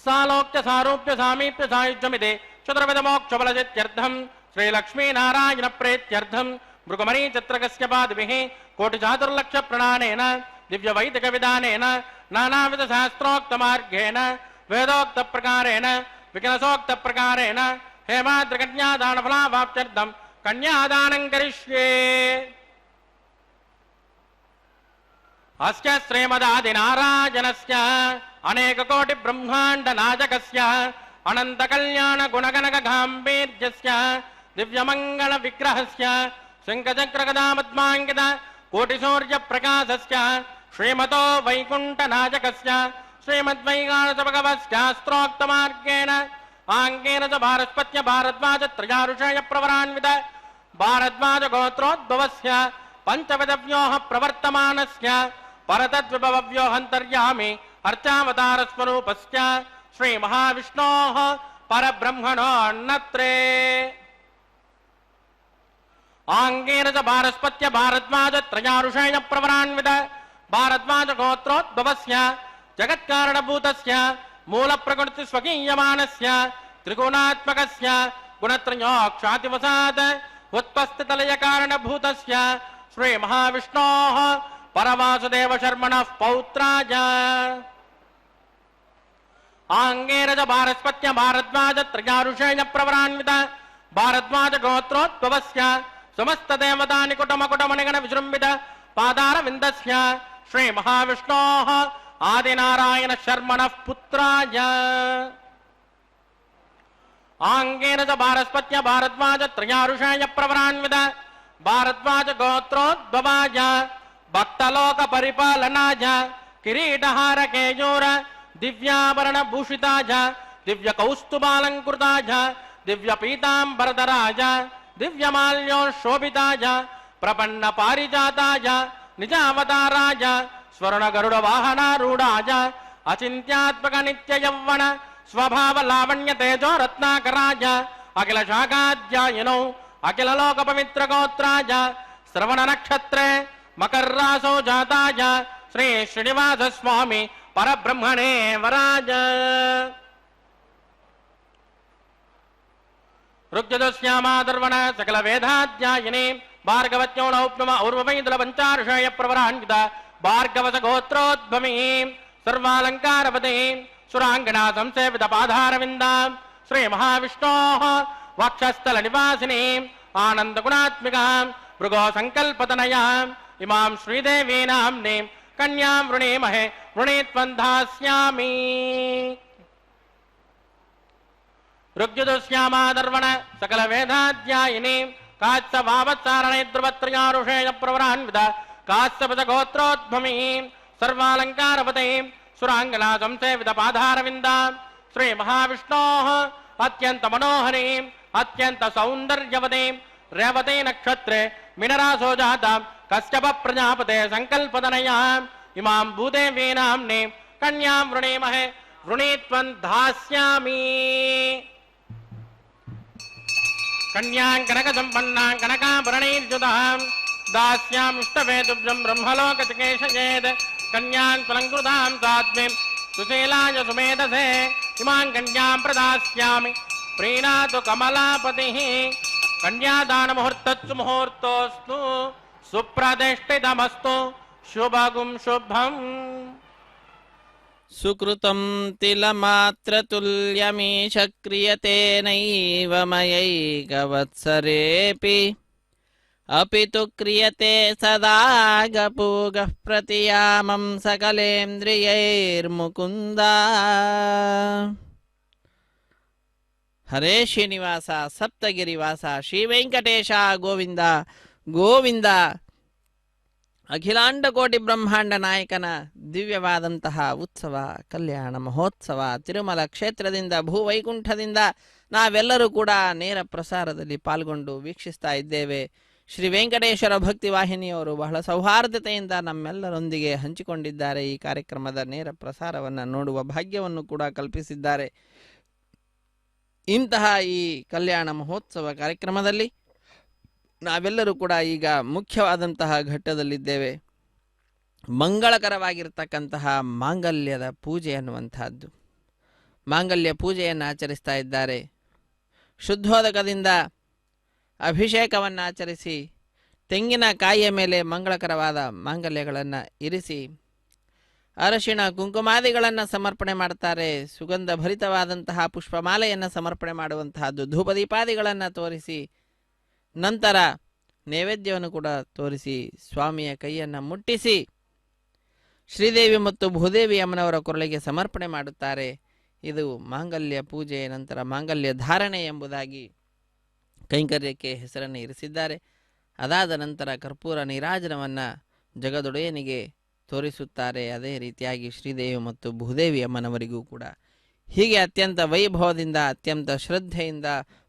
सालोक्य सारूप्य सामीप्य सायुज्यमिति चतुर्विधमोक्षफलजित्यर्थं श्रीलक्ष्मीनारायणप्रेत्यर्थं मृगमणिचित्रकस्यपादिभिः कोटिचातुर्लक्षप्रणानेन दिव्यवैदिकविधानेन नानाविधशास्त्रोक्तमार्गेण वेदोक्तप्रकारेण विकनसोक्तप्रकारेण हेमाद्रिकन्यादानफलाभाप्त्यर्थं कन्यादानं करिष्ये। अस्य श्रीमदादिनारायणस्य अनेककोटिब्रह्माण्डनायकस्य अनन्तकल्याणगुणगणकगाम्भीर्यस्य दिव्यमङ्गलविग्रहस्य शङ्खचक्रगदापद्माङ्कित कोटिसूर्यप्रकाशस्य श्रीमतो वैकुण्ठनायकस्य श्रीमद्वैगानसभगवस्यास्त्रोक्तमार्गेण आङ्गेन च भारस्पत्य भारद्वाजत्रयारुषयप्रवरान्वित भारद्वाजगोत्रोद्भवस्य पञ्चविधव्योः प्रवर्तमानस्य परतद्विभवव्योऽहन्तर्यामि अर्चावतारस्वरूपस्य श्रीमहाविष्णोः परब्रह्मणोऽन्नत्रे आङ्गेन च भारस्पत्य भारद्वाजत्रयारुषयप्रवरान्वित भारद्वाजगोत्रोद्भवस्य जगत्कारणभूतस्य मूलप्रकृतिस्वकीयमानस्य त्रिगुणात्मकस्य गुणत्रयोक्षातिवसात् उत्पस्थितलयकारणभूतस्य श्रीमहाविष्णोः परवासुदेवशर्मणः पौत्राय आङ्गेन च भारस्पत्य भारद्वाजत्रयारुषयप्रवरान्वित भारद्वाजगोत्रोद्भवस्य समस्तदेवतानिकुटमकुटमणिगणविजृम्भित पादारविन्दस्य श्रीमहाविष्णोः आदिनारायणशर्मणः पुत्राय आङ्गेन च भारस्पत्य भारद्वाजत्रयारुषयप्रवरान्वित भारद्वाजगोत्रोद्भवाय भक्तलोकपरिपालनाय किरीटहारकेयूर दिव्याभरणभूषिताय दिव्यकौस्तुभालङ्कृताय दिव्यपीताम्बरधराय दिव्यमाल्योशोभिताय प्रपन्नपारिजाताय निजावताराय स्वर्णगरुडवाहनारूढाय अचिन्त्यात्मकनित्ययौवन स्वभावलावण्यतेजो रत्नाकराय अखिलशाखाध्यायिनौ अखिललोकपवित्रगोत्राय श्रवणनक्षत्रे मकर्रासौ जाताय श्री श्रीनिवासस्वामी परब्रह्मणे वराय ऋग्यजस्यामादर्वण सकलवेदाध्यायिने भार्गवत्यो नौप्नम और्ववैदलपञ्चार्षयप्रवरान्वित भार्गवसगोत्रोद्भवी सर्वालङ्कारपते सुराङ्गना संसेवितपाधारविन्दां ಶ್ರೀ ಮಹಾವಿಷ್ಣೋ ವಕ್ಷಸ್ಥಲ ನಿವಾಸಿನಿ ಆನಂದ ಗುಣಾತ್ಮಿಕ ಮೃಗೋ ಸಂಕಲ್ಪತನಯ ಇಮಾಂ ಶ್ರೀದೇವಿ ನಾಮ್ನಿ ಕನ್ಯಾಂ ವೃಣೀಮಹೆ ವೃಣೀತ್ವಂಧಾಸ್ಯಾಮಿ ಋಗ್ಯುದುಶ್ಯಾಮಾದರ್ವಣ ಸಕಲ ವೇದಾಧ್ಯಾಯಿನಿ ಕಾತ್ಸ ವಾವತ್ಸಾರಣೆ ಧ್ರುವತ್ರಯಾರುಷೇಯ ಪ್ರವರಾನ್ವಿತ ಕಾತ್ಸಪದ ಗೋತ್ರೋದ್ಭಮಿ ಸರ್ವಾಲಂಕಾರಪತೆ ಸುರಾಂಗನಾ ಸಂಸೇವಿತ ಪಾದಾರವಿಂದ ಶ್ರೀ ಮಹಾವಿಷ್ಣೋ ಅತ್ಯಂತ ಮನೋಹರಿ ಅತ್ಯಂತ ಸೌಂದರ್ಯವತೆ ರೇವತೆ ನಕ್ಷತ್ರೆ ಮಿನರಾಸೋ ಜಾತ ಕಶ್ಯಪ ಪ್ರಜಾಪತೆ ಸಂಕಲ್ಪದನಯ ಇಮಾಂ ಭೂದೇವಿ ನಾಮ್ನಿ ಕನ್ಯಾಂ ವೃಣೀಮಹೆ ವೃಣೀತ್ವಂ ಧಾಸ್ಯಾಮಿ ಕನ್ಯಾಂ ಕನಕ ಸಂಪನ್ನಾಂ ಕನಕಾಭರಣೈರ್ಯುತಾಂ दास्यामिष्टवे तुभ्यं ब्रह्मलोकचिकेशयेत् कन्यां स्वलङ्कृतां साध्वीं सुशीलाय सुमेधसे इमां कन्यां प्रदास्यामि प्रीणातु कमलापतिः कन्यादानमुहूर्तत्सु मुहूर्तोऽस्तु सुप्रतिष्ठितमस्तु शुभगुं शुभम् सुकृतं तिलमात्रतुल्यमीश क्रियते नैव मयैकवत्सरेऽपि अपि तु क्रियते सदा गपूगः प्रतियामं सकलेन्द्रियैर्मुकुन्द हरे ಶ್ರೀನಿವಾಸ ಸಪ್ತಗಿರಿವಾಸ ಶ್ರೀ ವೆಂಕಟೇಶ ಗೋವಿಂದ ಗೋವಿಂದ. ಅಖಿಲಾಂಡ ಕೋಟಿ ಬ್ರಹ್ಮಾಂಡ ನಾಯಕನ ದಿವ್ಯವಾದಂತಹ ಉತ್ಸವ ಕಲ್ಯಾಣ ಮಹೋತ್ಸವ ತಿರುಮಲ ಕ್ಷೇತ್ರದಿಂದ ಭೂವೈಕುಂಠದಿಂದ ನಾವೆಲ್ಲರೂ ಕೂಡ ನೇರ ಪ್ರಸಾರದಲ್ಲಿ ಪಾಲ್ಗೊಂಡು ವೀಕ್ಷಿಸ್ತಾ ಇದ್ದೇವೆ. ಶ್ರೀ ವೆಂಕಟೇಶ್ವರ ಭಕ್ತಿ ವಾಹಿನಿಯವರು ಬಹಳ ಸೌಹಾರ್ದತೆಯಿಂದ ನಮ್ಮೆಲ್ಲರೊಂದಿಗೆ ಹಂಚಿಕೊಂಡಿದ್ದಾರೆ. ಈ ಕಾರ್ಯಕ್ರಮದ ನೇರ ಪ್ರಸಾರವನ್ನು ನೋಡುವ ಭಾಗ್ಯವನ್ನು ಕೂಡ ಕಲ್ಪಿಸಿದ್ದಾರೆ. ಇಂತಹ ಈ ಕಲ್ಯಾಣ ಮಹೋತ್ಸವ ಕಾರ್ಯಕ್ರಮದಲ್ಲಿ ನಾವೆಲ್ಲರೂ ಕೂಡ ಈಗ ಮುಖ್ಯವಾದಂತಹ ಘಟ್ಟದಲ್ಲಿದ್ದೇವೆ. ಮಂಗಳಕರವಾಗಿರ್ತಕ್ಕಂತಹ ಮಾಂಗಲ್ಯದ ಪೂಜೆ ಅನ್ನುವಂತಹದ್ದು. ಮಾಂಗಲ್ಯ ಪೂಜೆಯನ್ನು ಆಚರಿಸ್ತಾ ಇದ್ದಾರೆ. ಶುದ್ಧೋದಕದಿಂದ ಅಭಿಷೇಕವನ್ನು ಆಚರಿಸಿ ತೆಂಗಿನಕಾಯಿಯ ಮೇಲೆ ಮಂಗಳಕರವಾದ ಮಾಂಗಲ್ಯಗಳನ್ನು ಇರಿಸಿ ಅರಶಿಣ ಕುಂಕುಮಾದಿಗಳನ್ನು ಸಮರ್ಪಣೆ ಮಾಡ್ತಾರೆ. ಸುಗಂಧ ಭರಿತವಾದಂತಹ ಪುಷ್ಪಮಾಲೆಯನ್ನು ಸಮರ್ಪಣೆ ಮಾಡುವಂತಹದ್ದು. ಧೂಪದೀಪಾದಿಗಳನ್ನು ತೋರಿಸಿ ನಂತರ ನೈವೇದ್ಯವನ್ನು ಕೂಡ ತೋರಿಸಿ ಸ್ವಾಮಿಯ ಕೈಯನ್ನು ಮುಟ್ಟಿಸಿ ಶ್ರೀದೇವಿ ಮತ್ತು ಭೂದೇವಿ ಅಮ್ಮನವರ ಕೊರಳಿಗೆ ಸಮರ್ಪಣೆ ಮಾಡುತ್ತಾರೆ. ಇದು ಮಾಂಗಲ್ಯ ಪೂಜೆ ನಂತರ ಮಾಂಗಲ್ಯ ಧಾರಣೆ ಎಂಬುದಾಗಿ ಕೈಂಕರ್ಯಕ್ಕೆ ಹೆಸರನ್ನು ಇರಿಸಿದ್ದಾರೆ. ಅದಾದ ನಂತರ ಕರ್ಪೂರ ನೀರಾಜನವನ್ನು ಜಗದೊಡೆಯನಿಗೆ ತೋರಿಸುತ್ತಾರೆ. ಅದೇ ರೀತಿಯಾಗಿ ಶ್ರೀದೇವಿ ಮತ್ತು ಭೂದೇವಿ ಅಮ್ಮನವರಿಗೂ ಕೂಡ ಹೀಗೆ ಅತ್ಯಂತ ವೈಭವದಿಂದ ಅತ್ಯಂತ ಶ್ರದ್ಧೆಯಿಂದ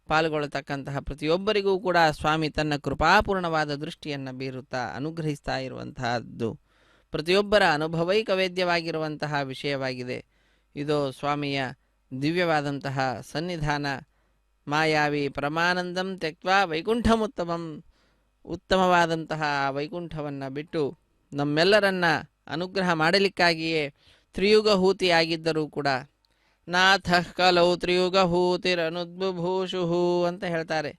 ಪಾಲ್ಗೊಳ್ಳತಕ್ಕಂತಹ ಪ್ರತಿಯೊಬ್ಬರಿಗೂ ಕೂಡ ಸ್ವಾಮಿ ತನ್ನ ಕೃಪಾಪೂರ್ಣವಾದ ದೃಷ್ಟಿಯನ್ನು ಬೀರುತ್ತಾ ಅನುಗ್ರಹಿಸ್ತಾ ಇರುವಂತಹದ್ದು ಪ್ರತಿಯೊಬ್ಬರ ಅನುಭವೈಕ ವೇದ್ಯವಾಗಿರುವಂತಹ ವಿಷಯವಾಗಿದೆ. ಇದು ಸ್ವಾಮಿಯ ದಿವ್ಯವಾದಂತಹ ಸನ್ನಿಧಾನ. ಮಾಯಾವಿ ಪರಮಾನಂದಂ ತ್ಯಕ್ವಾ ವೈಕುಂಠಮುತ್ತಮಂ, ಉತ್ತಮವಾದಂತಹ ವೈಕುಂಠವನ್ನು ಬಿಟ್ಟು ನಮ್ಮೆಲ್ಲರನ್ನ ಅನುಗ್ರಹ ಮಾಡಲಿಕ್ಕಾಗಿಯೇ ತ್ರಿಯುಗಹೂತಿಯಾಗಿದ್ದರೂ ಕೂಡ ನಾಥ ಕಲೌ ತ್ರಿಯುಗಹೂತಿರನುದ್ಬುಭೂಷು ಅಂತ ಹೇಳ್ತಾರೆ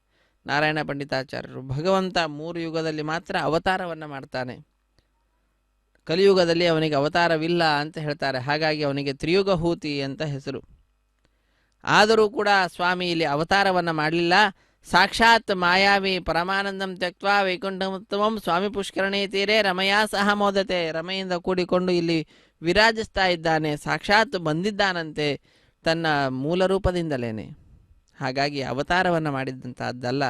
ನಾರಾಯಣ ಪಂಡಿತಾಚಾರ್ಯರು. ಭಗವಂತ 3 ಯುಗದಲ್ಲಿ ಮಾತ್ರ ಅವತಾರವನ್ನು ಮಾಡ್ತಾನೆ. ಕಲಿಯುಗದಲ್ಲಿ ಅವನಿಗೆ ಅವತಾರವಿಲ್ಲ ಅಂತ ಹೇಳ್ತಾರೆ. ಹಾಗಾಗಿ ಅವನಿಗೆ ತ್ರಿಯುಗಹೂತಿ ಅಂತ ಹೆಸರು. ಆದರೂ ಕೂಡ ಸ್ವಾಮಿ ಇಲ್ಲಿ ಅವತಾರವನ್ನು ಮಾಡಲಿಲ್ಲ. ಸಾಕ್ಷಾತ್ ಮಾಯಾವಿ ಪರಮಾನಂದಂ ತ್ಯಕ್ವಾ ವೈಕುಂಠಮುತ್ತಮಂ ಸ್ವಾಮಿ ಪುಷ್ಕರಣಿ ತೀರೆ ರಮಯಾ ಸಹ ಮೋದತೆ, ರಮೆಯಿಂದ ಕೂಡಿಕೊಂಡು ಇಲ್ಲಿ ವಿರಾಜಿಸ್ತಾ ಇದ್ದಾನೆ. ಸಾಕ್ಷಾತ್ ಬಂದಿದ್ದಾನಂತೆ ತನ್ನ ಮೂಲ ರೂಪದಿಂದಲೇನೆ. ಹಾಗಾಗಿ ಅವತಾರವನ್ನು ಮಾಡಿದಂತಹದ್ದಲ್ಲ.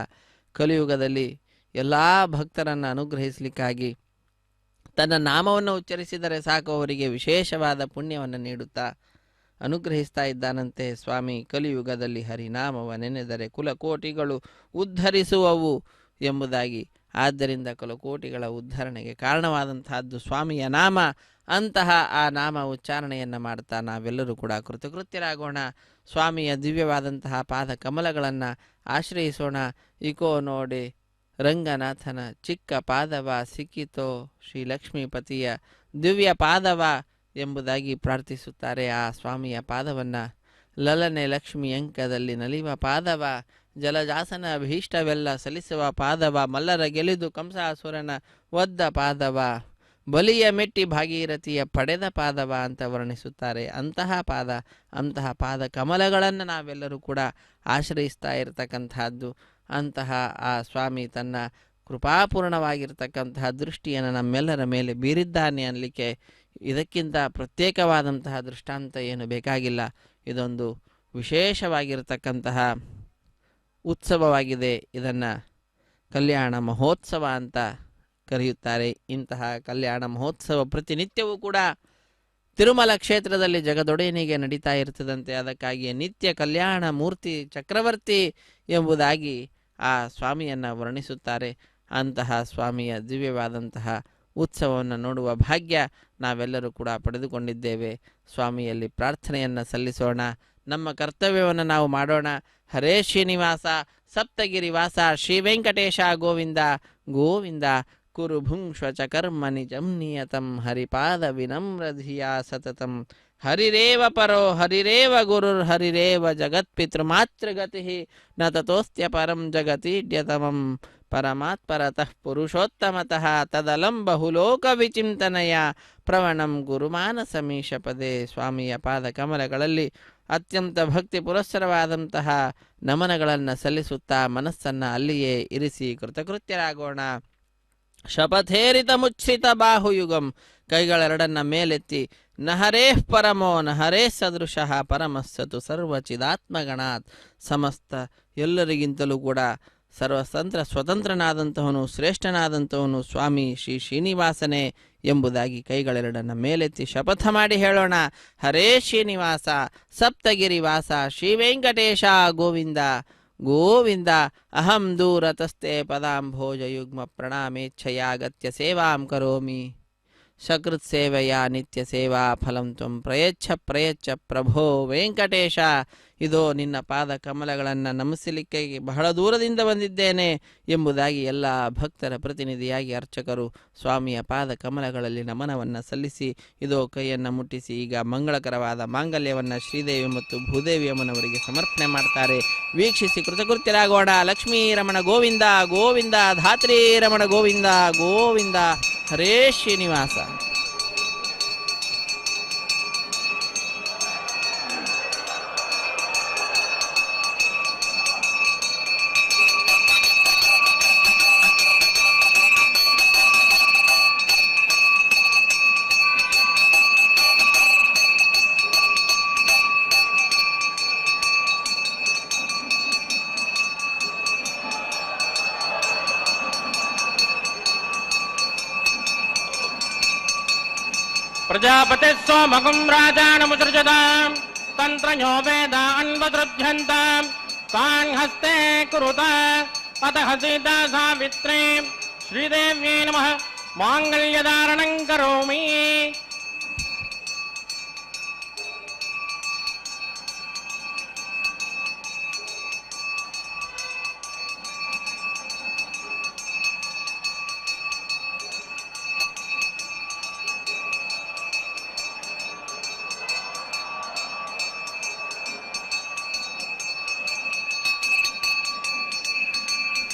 ಕಲಿಯುಗದಲ್ಲಿ ಎಲ್ಲ ಭಕ್ತರನ್ನು ಅನುಗ್ರಹಿಸಲಿಕ್ಕಾಗಿ ತನ್ನ ನಾಮವನ್ನು ಉಚ್ಚರಿಸಿದರೆ ಸಾಕು ಅವರಿಗೆ ವಿಶೇಷವಾದ ಪುಣ್ಯವನ್ನು ನೀಡುತ್ತಾ ಅನುಗ್ರಹಿಸ್ತಾ ಇದ್ದಾನಂತೆ ಸ್ವಾಮಿ. ಕಲಿಯುಗದಲ್ಲಿ ಹರಿನಾಮವ ನೆನೆದರೆ ಕುಲಕೋಟಿಗಳು ಉದ್ಧರಿಸುವವು ಎಂಬುದಾಗಿ. ಆದ್ದರಿಂದ ಕುಲಕೋಟಿಗಳ ಉದ್ಧರಣೆಗೆ ಕಾರಣವಾದಂತಹದ್ದು ಸ್ವಾಮಿಯ ನಾಮ. ಅಂತಹ ಆ ನಾಮ ಉಚ್ಚಾರಣೆಯನ್ನು ಮಾಡ್ತಾ ನಾವೆಲ್ಲರೂ ಕೂಡ ಕೃತಕೃತ್ಯರಾಗೋಣ. ಸ್ವಾಮಿಯ ದಿವ್ಯವಾದಂತಹ ಪಾದ ಕಮಲಗಳನ್ನು ಆಶ್ರಯಿಸೋಣ. ಇಕೋ ನೋಡಿ ರಂಗನಾಥನ ಚಿಕ್ಕ ಪಾದವ ಸಿಕ್ಕಿತೋ ಶ್ರೀ ಲಕ್ಷ್ಮೀಪತಿಯ ದಿವ್ಯ ಪಾದವ ಎಂಬುದಾಗಿ ಪ್ರಾರ್ಥಿಸುತ್ತಾರೆ. ಆ ಸ್ವಾಮಿಯ ಪಾದವನ್ನು ಲಲನೆ ಲಕ್ಷ್ಮಿ ಅಂಕದಲ್ಲಿ ನಲಿವ ಪಾದವ, ಜಲಜಾಸನ ಭೀಷ್ಟವೆಲ್ಲ ಸಲ್ಲಿಸುವ ಪಾದವ, ಮಲ್ಲರ ಗೆಲಿದು ಕಂಸಾಸುರನ ಒದ್ದ ಪಾದವ, ಬಲಿಯ ಮೆಟ್ಟಿ ಭಾಗೀರಥಿಯ ಪಡೆದ ಪಾದವ ಅಂತ ವರ್ಣಿಸುತ್ತಾರೆ. ಅಂತಹ ಪಾದ ಕಮಲಗಳನ್ನು ನಾವೆಲ್ಲರೂ ಕೂಡ ಆಶ್ರಯಿಸ್ತಾ ಇರತಕ್ಕಂತಹದ್ದು. ಅಂತಹ ಆ ಸ್ವಾಮಿ ತನ್ನ ಕೃಪಾಪೂರ್ಣವಾಗಿರ್ತಕ್ಕಂತಹ ದೃಷ್ಟಿಯನ್ನು ನಮ್ಮೆಲ್ಲರ ಮೇಲೆ ಬೀರಿದ್ದಾನೆ ಅನ್ನಲಿಕ್ಕೆ ಇದಕ್ಕಿಂತ ಪ್ರತ್ಯೇಕವಾದಂತಹ ದೃಷ್ಟಾಂತ ಏನು ಬೇಕಾಗಿಲ್ಲ. ಇದೊಂದು ವಿಶೇಷವಾಗಿರತಕ್ಕಂತಹ ಉತ್ಸವವಾಗಿದೆ. ಇದನ್ನು ಕಲ್ಯಾಣ ಮಹೋತ್ಸವ ಅಂತ ಕರೆಯುತ್ತಾರೆ. ಇಂತಹ ಕಲ್ಯಾಣ ಮಹೋತ್ಸವ ಪ್ರತಿನಿತ್ಯವೂ ಕೂಡ ತಿರುಮಲ ಕ್ಷೇತ್ರದಲ್ಲಿ ಜಗದೊಡೆಯನಿಗೆ ನಡೀತಾ ಇರ್ತದಂತೆ. ಅದಕ್ಕಾಗಿ ನಿತ್ಯ ಕಲ್ಯಾಣ ಮೂರ್ತಿ ಚಕ್ರವರ್ತಿ ಎಂಬುದಾಗಿ ಆ ಸ್ವಾಮಿಯನ್ನು ವರ್ಣಿಸುತ್ತಾರೆ. ಅಂತಹ ಸ್ವಾಮಿಯ ದಿವ್ಯವಾದಂತಹ ಉತ್ಸವವನ್ನು ನೋಡುವ ಭಾಗ್ಯ ನಾವೆಲ್ಲರೂ ಕೂಡ ಪಡೆದುಕೊಂಡಿದ್ದೇವೆ. ಸ್ವಾಮಿಯಲ್ಲಿ ಪ್ರಾರ್ಥನೆಯನ್ನು ಸಲ್ಲಿಸೋಣ. ನಮ್ಮ ಕರ್ತವ್ಯವನ್ನು ನಾವು ಮಾಡೋಣ. ಹರೇ ಶ್ರೀನಿವಾಸ ಸಪ್ತಗಿರಿವಾಸ ಶ್ರೀ ವೆಂಕಟೇಶ ಗೋವಿಂದ ಗೋವಿಂದ. ಕುರು ಭುಂಕ್ಷ್ವ ಕರ್ಮ ನಿಜಂ ನಿಯತಂ ಹರಿಪಾದ ವಿನಮ್ರಧಿಯಾ ಸತತಂ. ಹರಿರೇವ ಪರೋ ಹರಿರೇವ ಗುರುರ್ ಹರಿರೇವ ಜಗತ್ಪಿತೃಮಾತೃಗತಿ ನ ತತೋಸ್ತ್ಯ ಪರಂ ಜಗತೀಡ್ಯತಮಂ ಪರಮಾತ್ಪರತಃ ಪುರುಷೋತ್ತಮತಃ ತದಲಂ ಬಹುಲೋಕ ವಿಚಿಂತನಯ ಪ್ರವಣಂ ಗುರುಮಾನಸಮೀಶ ಪದೇ. ಸ್ವಾಮಿಯ ಪಾದ ಕಮಲಗಳಲ್ಲಿ ಅತ್ಯಂತ ಭಕ್ತಿ ಪುರಸ್ಸರವಾದಂತಹ ನಮನಗಳನ್ನು ಸಲ್ಲಿಸುತ್ತಾ ಮನಸ್ಸನ್ನು ಅಲ್ಲಿಯೇ ಇರಿಸಿ ಕೃತಕೃತ್ಯರಾಗೋಣ. ಶಪಥೇರಿತ ಮುಚ್ಛ್ರಿತ ಬಾಹುಯುಗಂ. ಕೈಗಳೆರಡನ್ನ ಮೇಲೆತ್ತಿ ನಹರೇಃ ಪರಮೋ ನಹರೇ ಸದೃಶಃ ಪರಮಸ್ಸತು ಸರ್ವಚಿದಾತ್ಮಗಣಾತ್. ಸಮಸ್ತ ಎಲ್ಲರಿಗಿಂತಲೂ ಕೂಡ ಸ್ವತಂತ್ರನಾದಂತಹವನು ಶ್ರೇಷ್ಠನಾದಂತಹವನು ಸ್ವಾಮಿ ಶ್ರೀ ಶ್ರೀನಿವಾಸನೇ ಎಂಬುದಾಗಿ ಕೈಗಳೆರಡನ್ನ ಮೇಲೆತ್ತಿ ಶಪಥ ಮಾಡಿ ಹೇಳೋಣ. ಹರೇ ಶ್ರೀನಿವಾಸ ಸಪ್ತಗಿರಿವಾಸ ಶ್ರೀ ವೆಂಕಟೇಶ ಗೋವಿಂದ ಗೋವಿಂದ. ಅಹಂ ದೂರತಸ್ತೆ ಪದಾಂಭೋಜಯುಗ್ಮ ಪ್ರಣಾಮೇಚ್ಛಯಾಗತ್ಯ ಸೇವಾಂ ಕರೋಮಿ. ಸಕೃತ್ ಸೇವೆಯ ನಿತ್ಯ ಸೇವಾ ಫಲಂ ತ್ವಂ ಪ್ರಯಚ್ಛ ಪ್ರಭೋ ವೆಂಕಟೇಶ. ಇದೋ ನಿನ್ನ ಪಾದ ಕಮಲಗಳನ್ನು ನಮಿಸಲಿಕ್ಕೆ ಬಹಳ ದೂರದಿಂದ ಬಂದಿದ್ದೇನೆ ಎಂಬುದಾಗಿ ಎಲ್ಲ ಭಕ್ತರ ಪ್ರತಿನಿಧಿಯಾಗಿ ಅರ್ಚಕರು ಸ್ವಾಮಿಯ ಪಾದ ಕಮಲಗಳಲ್ಲಿ ನಮನವನ್ನು ಸಲ್ಲಿಸಿ ಇದೋ ಕೈಯನ್ನು ಮುಟ್ಟಿಸಿ ಈಗ ಮಂಗಳಕರವಾದ ಮಾಂಗಲ್ಯವನ್ನು ಶ್ರೀದೇವಿ ಮತ್ತು ಭೂದೇವಿ ಅಮ್ಮನವರಿಗೆ ಸಮರ್ಪಣೆ ಮಾಡ್ತಾರೆ. ವೀಕ್ಷಿಸಿ ಕೃತಕೃತ್ಯರಾಗೋಣ. ಲಕ್ಷ್ಮೀ ರಮಣ ಗೋವಿಂದ ಗೋವಿಂದ. ಧಾತ್ರಿ ರಮಣ ಗೋವಿಂದ ಗೋವಿಂದ. ಹರೇ ಶ್ರೀನಿವಾಸ. ಪ್ರಜಾಪತಿ ಸೋಮಕಂ ರಾಜಾನಮುಸೃಜತಾಂ ತಂತ್ರಜ್ಞೋ ವೇದ ಅನ್ವದೃಧ್ಯಂತಾಂ ತಾನ್ ಹಸ್ತೆ ಕುರುತ ಅತಃ ಸೀತಾ ಸಾವಿತ್ರೀ ಶ್ರೀದೇವ್ಯೈ ನಮಃ ಮಾಂಗಲ್ಯಧಾರಣಂ ಕರೋಮಿ.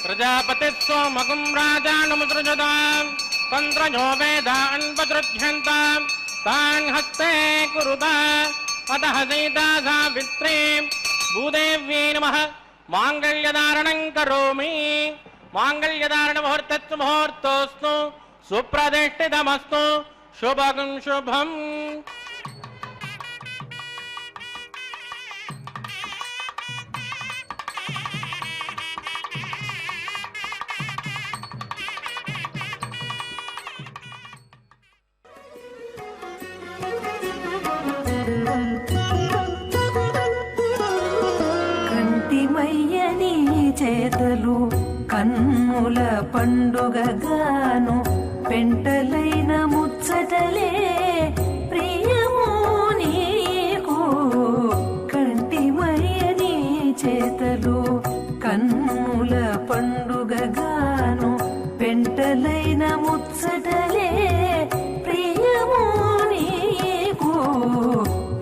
ಪ್ರಜಾಪತಿ ಸೋಮಕಂ ರಾಜಾನಮುಸೃಜತಾಂ ತಂತ್ರಜ್ಞೋ ವೇದ ಅನ್ವದೃಧ್ಯಂತಾಂ ತಾನ್ ಹಸ್ತೆ ಕುರುತ ಅತಃ ಸೀತಾ ಸಾವಿತ್ರೀ ಭೂದೇವ್ಯೈ ನಮಃ ಮಾಂಗಲ್ಯಧಾರಣಂ ಕರೋಮಿ. ಮಾಂಗಲ್ಯಧಾರಣ ಮುಹೂರ್ತಸ್ತು ಮುಹೂರ್ತೋಸ್ತು ಸುಪ್ರತಿಷ್ಠಿತಮಸ್ತು ಶುಭಂ ಶುಭಂ. చేతలు కన్నుల పండుగగాను పెంటలైన ముచ్చటలే ప్రియము నీకు. కంటిమయ్యని చేతలు కన్నుల పండుగగాను పెంటలైన ముచ్చటలే ప్రియము నీకు.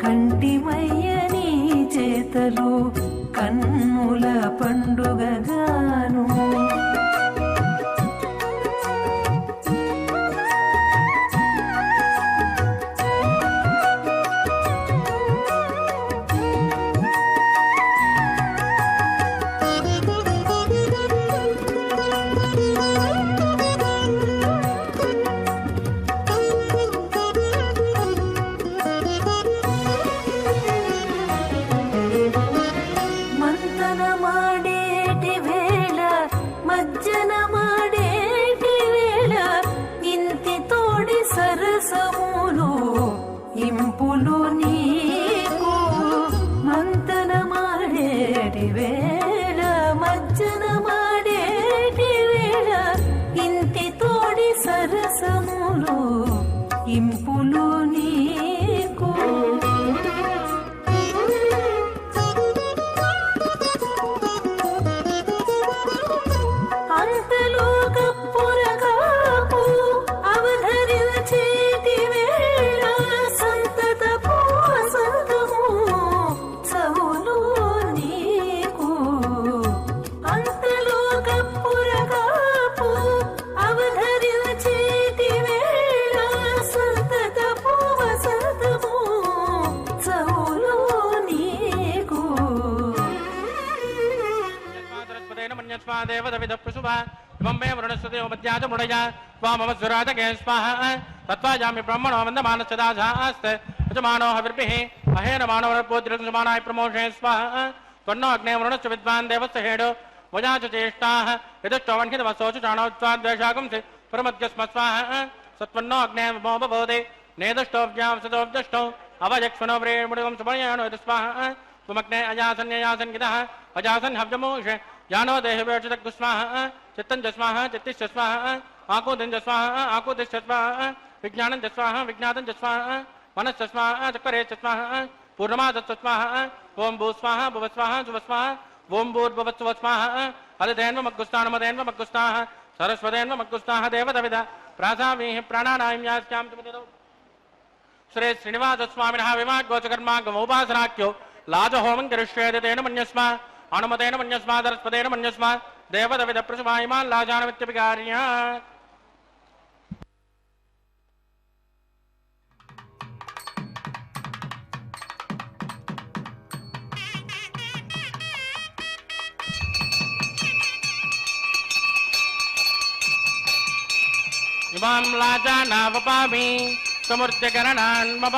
కంటిమయ్యని చేతలు కన్నుల పండుగగాను. ఇంపులు నీకు మంతన మాడేటి వేళ మజ్జన మాడేటి వేళ ఇంటి తోడి సరసములు ఇంపులు నీకు అంతలో కప్పురగాపు అవధరించేటి వేళ సంతతపు వసంతము సవులు నీకు అంతలో కప్పురగాపు అవధరించేటి వేళ సంతతపు వసంతము సవులు నీకు तत्वाजामि ब्रह्मणो वन्दमानश्चदासास्ते यजमानो हविर्भिः अहेनमानवरपोद्रसमानाय प्रमोषे स्वाहा त्वन्नो अग्ने वरुणश्च विद्वान् देवस्य हेडो वजा च चेष्टाः यदुष्टवन्हितवसोच चाणोत्वाद्वेषागुंसि परमद्यस्म स्वाहा सत्वन्नो अग्ने विमो बभोदे नेदुष्टोऽव्यावसतोऽव्यष्टौ अवयक्ष्मणो व्रेमुडिगं सुपर्याणो यदस्वाहा त्वमग्ने अजासन्ययासन् गिदः अजासन् हव्यमोषे यानो देहवेक्षतग्स्वाहा चित्तं जस्वाहा चित्तिश्च स्वाहा आकुतिं जस्वाहा आकुतिश्च स्वाहा विज्ञानं जस्वाहा विज्ञातं जस्वाहा मनश्च स्वाहा चक्रे च स्वाहा पूर्णमादश्च स्वाहा ओं भूस्वाहा भुवस्वाहा सुवस्वाहा ओं भूर्भुवस्वाहा हरितेन्वमग्गुस्तानमदेन्वमग्गुस्ताः सरस्वतेन्वमग्गुस्ताः देवदविद प्रासावीः प्राणानायं यास्यां तुमदिदौ श्री श्रीनिवासस्वामिनः विवाग्गोचकर्मागमोपासनाख्यो लाजहोमं करिष्येत तेन मन्यस्मा अनुमतेन मन्यस्मा सरस्वतेन मन्यस्मा देवदविद प्रसुमायमान् लाजानमित्यभिकार्य इमां लाजानावपामि समूर्त्यकरणान् मम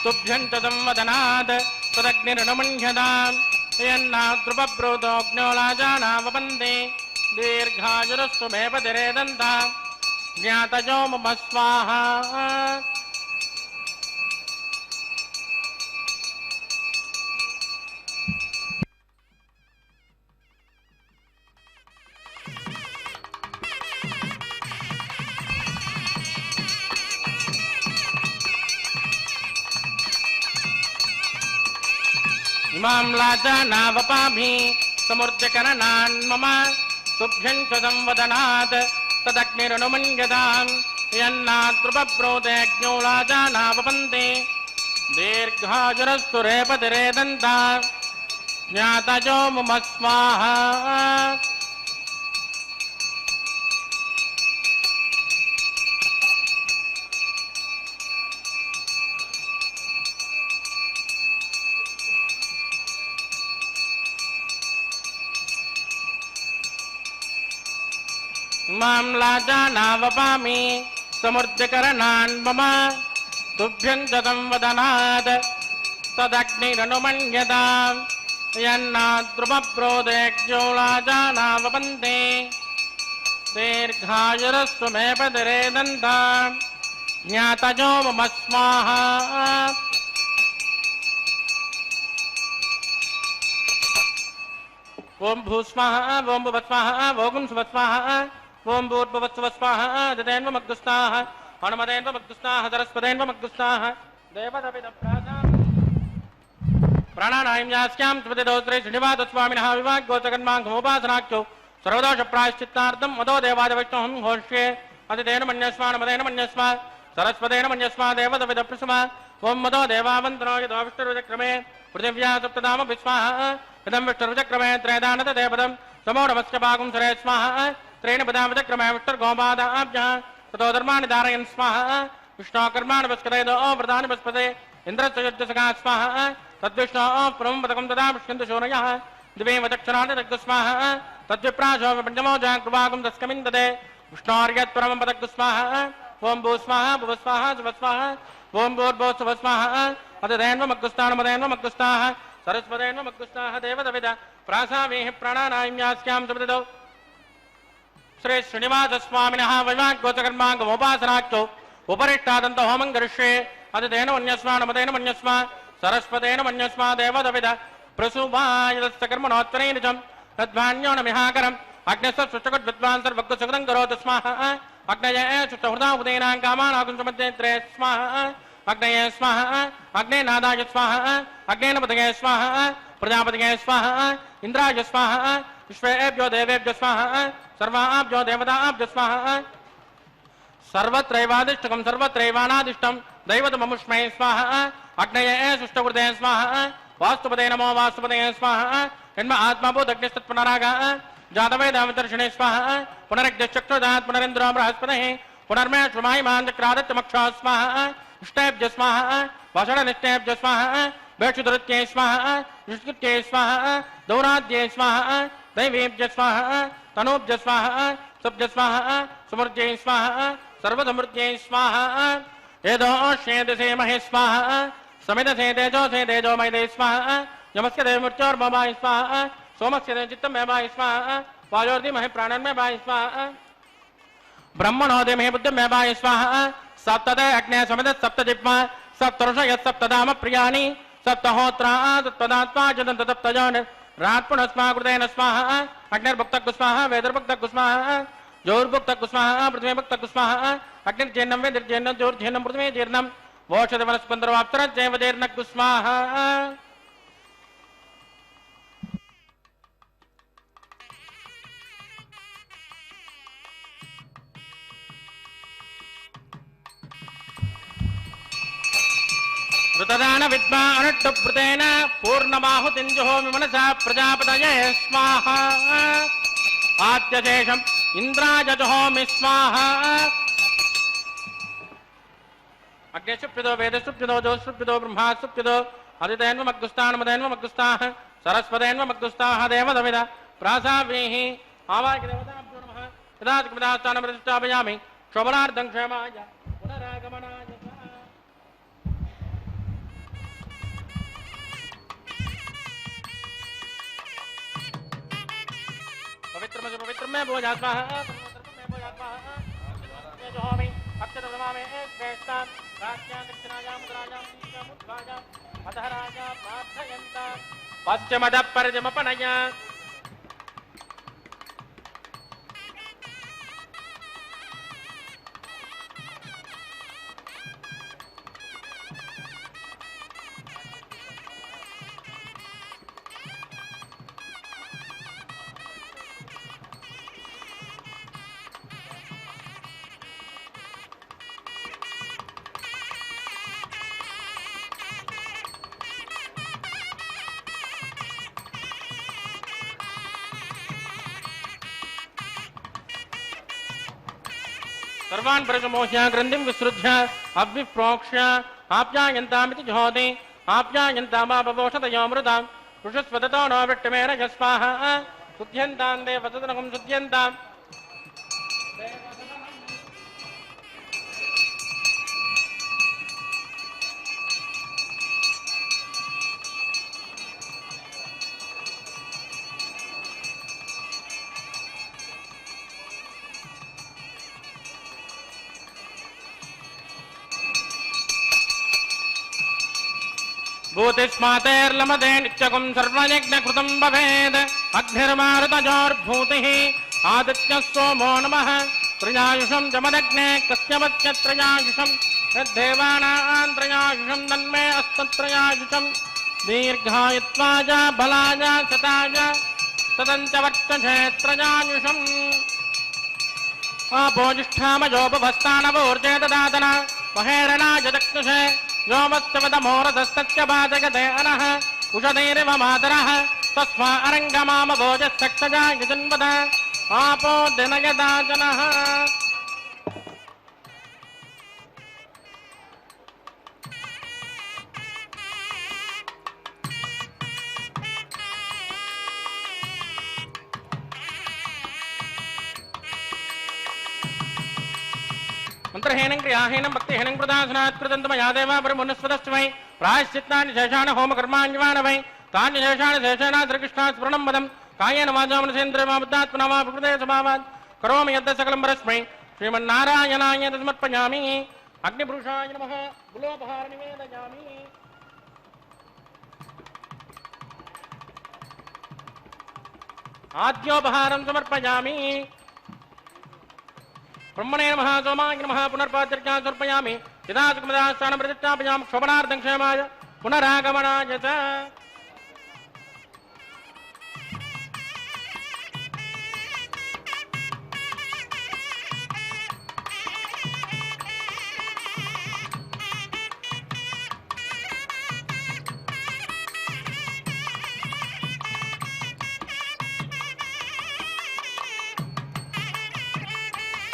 तुभ्यं च संवदनात् तदग्निर्नमन्यताम् यन्नाद्रुपब्रूतोऽग्न्यो लाजानावपन्ते दीर्घायुरस्तु मे पतिरेदन्ता ज्ञातयो मम स्वाहा इमां लाजानावपामि समूर्त्यकरणान् मम तुभ्यं च संवदनात् तदग्निरनुमन्यताम् यन्नाद्रुपब्रूतेऽग्न्यो लाजानावपन्ते दीर्घायुरस्तु रेपतिरेदन्ता ज्ञातयो मम स्वाहा इमां लाजानावपामि समूर्त्यकरणान् मम तुभ्यं च संवदनात् तदग्निरनुमन्यताम् यन्नाद्रुपब्रूतेऽग्न्यो लाजानावपन्ते दीर्घायुरस्तु मे पतिरेदन्ता ज्ञातयो मम स्वाहा ओं भूस्वाहा ओं भुवस्वाहा ओं सुवस्वाहा ओं भूर्भुवस्वस्वाहा ददेन्वमग्गुस्ताः हनुमदेन्वमग्गुस्ताः सरस्वतेन्वमग्गुस्ताः देवदविदप्रासाम् प्राणानायं यास्यां त्वदिदौ श्री श्रीनिवासस्वामिनः विवाग्गोचकर्माङ्गमुपासनाख्यो सर्वदोषप्रायश्चित्तार्थं मदो देवादिवैष्णवं घोष्ये अतितेन मन्यस्मा नमदेन मन्यस्मा सरस्वतेन मन्यस्मा देवदविदप्रसमा ओं मदो देवावन्तनो यदो विष्णुरुचक्रमे पृथिव्या सप्तधाम विस्वाहा इदं विष्णुरुचक्रमे त्रयदानत देवदं समो नमस्य पागुं सरे स्वाहा त्रेण पदावचक्रमे विष्णुर्गोपादाभ्यः ततो धर्माणि धारयन् स्वाहा विष्णोकर्माणि वस्करेदो व्रतानि वस्पते इन्द्रस्य युद्धसखा स्वाहा तद्विष्णोः परमं पदकं तदा विष्णुन्तु शूनयः दिवेव दक्षिणानि दग्गुस्वाहा तद्विप्राशो पञ्चमो जाकृपागुं तस्कमिन् ददे विष्णोर्यत्परमं पदग्गुस्वाहा ओं भूस्वाहा भुवस्वाहा सुवस्वाहा ओं भूर्भुवस्वस्वाहा अतदेन्वमग्गुस्तानमदेन्वमग्गुस्ताः सरस्वतेन्वमग्गुस्ताः देवदविद प्रासावीः प्राणानायं यास्यां सुपदिदौ श्री श्रीनिवासस्वामिनः वैवाग्गोचकर्माङ्गमुपासनाख्यो उपरिष्टादन्तहोमं करिष्ये अदितेन मन्यस्मा नमतेन मन्यस्मा सरस्वतेन मन्यस्मा देवदविद प्रसूभायदस्तकर्मणोत्तरेण च तद्वान्यो न मिहाकरम् अग्नस्य सुष्टुकट् विद्वान् सर्वज्ञसुकृतं करोतु स्वाहा अग्नये सुष्टुहृदाहुतेनां कामानाकुंसमध्येत्रे स्वाहा अग्नये स्वाहा अग्ने नादाय स्वाहा अग्नेन पतये स्वाहा प्रजापतये स्वाहा इंद्राय स्वाहा विश्वेभ्यो देवेभ्यो स्वाहा सर्वाभ्यो देवताभ्यो स्वाहा सर्वत्रैवादिष्टकं सर्वत्रैवानादिष्टं दैवतममुष्मै स्वाहा अग्नये सुष्टुकृते स्वाहा वास्तुपते नमो वास्तुपते स्वाहा जन्म आत्माभूतग्निस्तत्पुनरागा जातवे दामदर्शने स्वाहा पुनरग्निश्चक्षुदात् पुनरेन्द्रो बृहस्पतिः पुनर्मे श्रुमायमाञ्चक्रादत्यमक्षा स्वाहा इष्टेभ्य स्वाहा वषडनिष्टेभ्य स्वाहा भेक्षुदृत्ये स्वाहा युष्कृत्ये स्वाहा दौराद्ये स्वाहा दैवेभ्य स्वाहा तनूभ्य स्वाहा सुभ्य स्वाहा सुमृत्यै स्वाहा सर्वसमृत्यै स्वाहा यदोष्येदसे महे स्वाहा समिदसे तेजो मयदे स्वाहा यमस्य देवमृत्योर्ममाय स्वाहा सोमस्य देव चित्तं मे वाय स्वाहा वायोर्धि महे प्राणन् मे वाय स्वाहा ब्रह्मणो दे महे बुद्धिं मे वाय स्वाहा सप्तदे अग्ने समिद सप्तजिह्वा सप्तऋषयः सप्तधाम प्रियाणि सप्तहोत्रा तत्पदात्मा जदन्त तप्तजोन् रात्पुनस्मा कृतेन स्वाहा अग्निर्भुक्तः स्वाहा वेदर्भुक्तः स्वाहा जोर्भुक्तः स्वाहा पृथ्वीभुक्तः स्वाहा अग्निर्जीर्णं वेदिर्जीर्णं जोर्जीर्णं पृथ्वी जीर्णं वोषधवनस्पन्दरवाप्तरज्जैव जीर्णः स्वाहा ऋतदान विद्मा अनुष्टुभृतेन पूर्णबाहुतिञ्जुहोमि मनसा प्रजापतये स्वाहा आद्यशेषम् इन्द्राय जुहोमि स्वाहा अग्निशुप्यदो वेदशुप्यदो जोशुप्यदो ब्रह्माशुप्यदो अदितेन्वमग्गुस्तानमदेन्वमग्गुस्ताः सरस्वतेन्वमग्गुस्ताः देवदविद प्रासावीः आवाहदेवताभ्यो नमः यदात्मदास्थानमृष्टापयामि शोभनार्थं क्षेमाय पुनरागमनाय पवित्र में भोजात्मा जोहोमि अक्षतमा में श्रेष्ठा राज्ञां दक्षिणायां मुद्रायां मुद्रायां अतः राजा प्रार्थयन्ता पश्चिमदः परिजमपनया सर्वान् प्रजमोह्य ग्रन्थिं विसृज्य अभिप्रोक्ष्य आप्यायन्तामिति जुहोति आप्यायन्तामापवोषतयोऽमृतां पुरुषस्वदतो नो वृट्टमेन यस्वाहा शुद्ध्यन्तां देवसदनकं शुद्ध्यन्ताम् भूतिस्मातेर्लमदे नित्यकुं सर्वयज्ञकृतं भवेद् अग्निर्मारुतजोर्भूतिः आदित्यः सोमो नमः त्रयायुषं जमदग्ने कस्यवच्च त्रयायुषं यद्देवानां त्रयायुषं तन्मे अस्तत्रयायुषं दीर्घायुत्वाय बलाय शताय तदञ्च वर्चसे त्रयायुषम् आपोजिष्ठामजोपभस्तानवोर्जे ददातन महेरणाय दक्षसे योमस्तवदमोरधस्तच्च बाधगते अनः उषधैरिव मातरः तस्मा अरङ्गमामभोजस्तक्षजाय जन्मद आपो दिनयदा जनः मंत्रहीनं क्रियाहीनं भक्तिहीनं कृतासनात् कृतं मया देवा परमुन्नस्वतस्मै प्रायश्चित्तानि शेषाणि होमकर्माण्यवान् वै तानि शेषाणि शेषेण श्रीकृष्णात् स्मरणं वदं कायेन वाचा मनसेन्द्रियेण वा बुद्ध्यात्मना वा प्रकृते स्वभावात् करोमि यद् सकलं परस्मै श्रीमन्नारायणाय समर्पयामि అగ్నిపురుషాయ నమః గులోపహార నివేదయామి. ఆద్యోపహారం సమర్పయామి. బ్రహ్మణే నమః సోమాయ నమః పునర్పాత్ర్యాం సమర్పయామి. చిదాసుకమదాస్థానం ప్రతిష్టాపయామి. క్షోభనార్థం క్షేమాయ పునరాగమనాయ చ.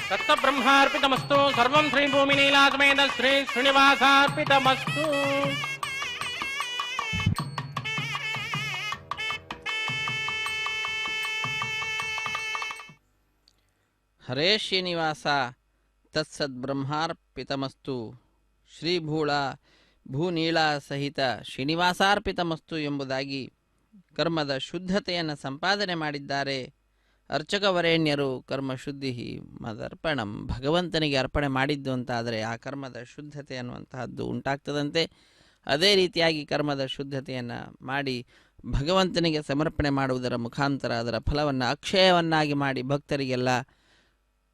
తత్త బ్రహ్మార్పితమస్తు. సర్వం శ్రీ భూమినీలా సమేత శ్రీ శ్రీనివాసార్పితమస్తు. ಹರೇ ಶ್ರೀನಿವಾಸ ತತ್ಸದ್ಬ್ರಹ್ಮಾರ್ಪಿತಮಸ್ತು. ಶ್ರೀಭೂಳ ಭೂನೀಳ ಸಹಿತ ಶ್ರೀನಿವಾಸಾರ್ಪಿತಮಸ್ತು ಎಂಬುದಾಗಿ ಕರ್ಮದ ಶುದ್ಧತೆಯನ್ನು ಸಂಪಾದನೆ ಮಾಡಿದ್ದಾರೆ ಅರ್ಚಕವರೇಣ್ಯರು. ಕರ್ಮಶುದ್ಧಿ ಮದರ್ಪಣಂ, ಭಗವಂತನಿಗೆ ಅರ್ಪಣೆ ಮಾಡಿದ್ದು ಅಂತಾದರೆ ಆ ಕರ್ಮದ ಶುದ್ಧತೆ ಅನ್ನುವಂತಹದ್ದು ಉಂಟಾಗ್ತದಂತೆ. ಅದೇ ರೀತಿಯಾಗಿ ಕರ್ಮದ ಶುದ್ಧತೆಯನ್ನು ಮಾಡಿ ಭಗವಂತನಿಗೆ ಸಮರ್ಪಣೆ ಮಾಡುವುದರ ಮುಖಾಂತರ ಅದರ ಫಲವನ್ನು ಅಕ್ಷಯವನ್ನಾಗಿ ಮಾಡಿ ಭಕ್ತರಿಗೆಲ್ಲ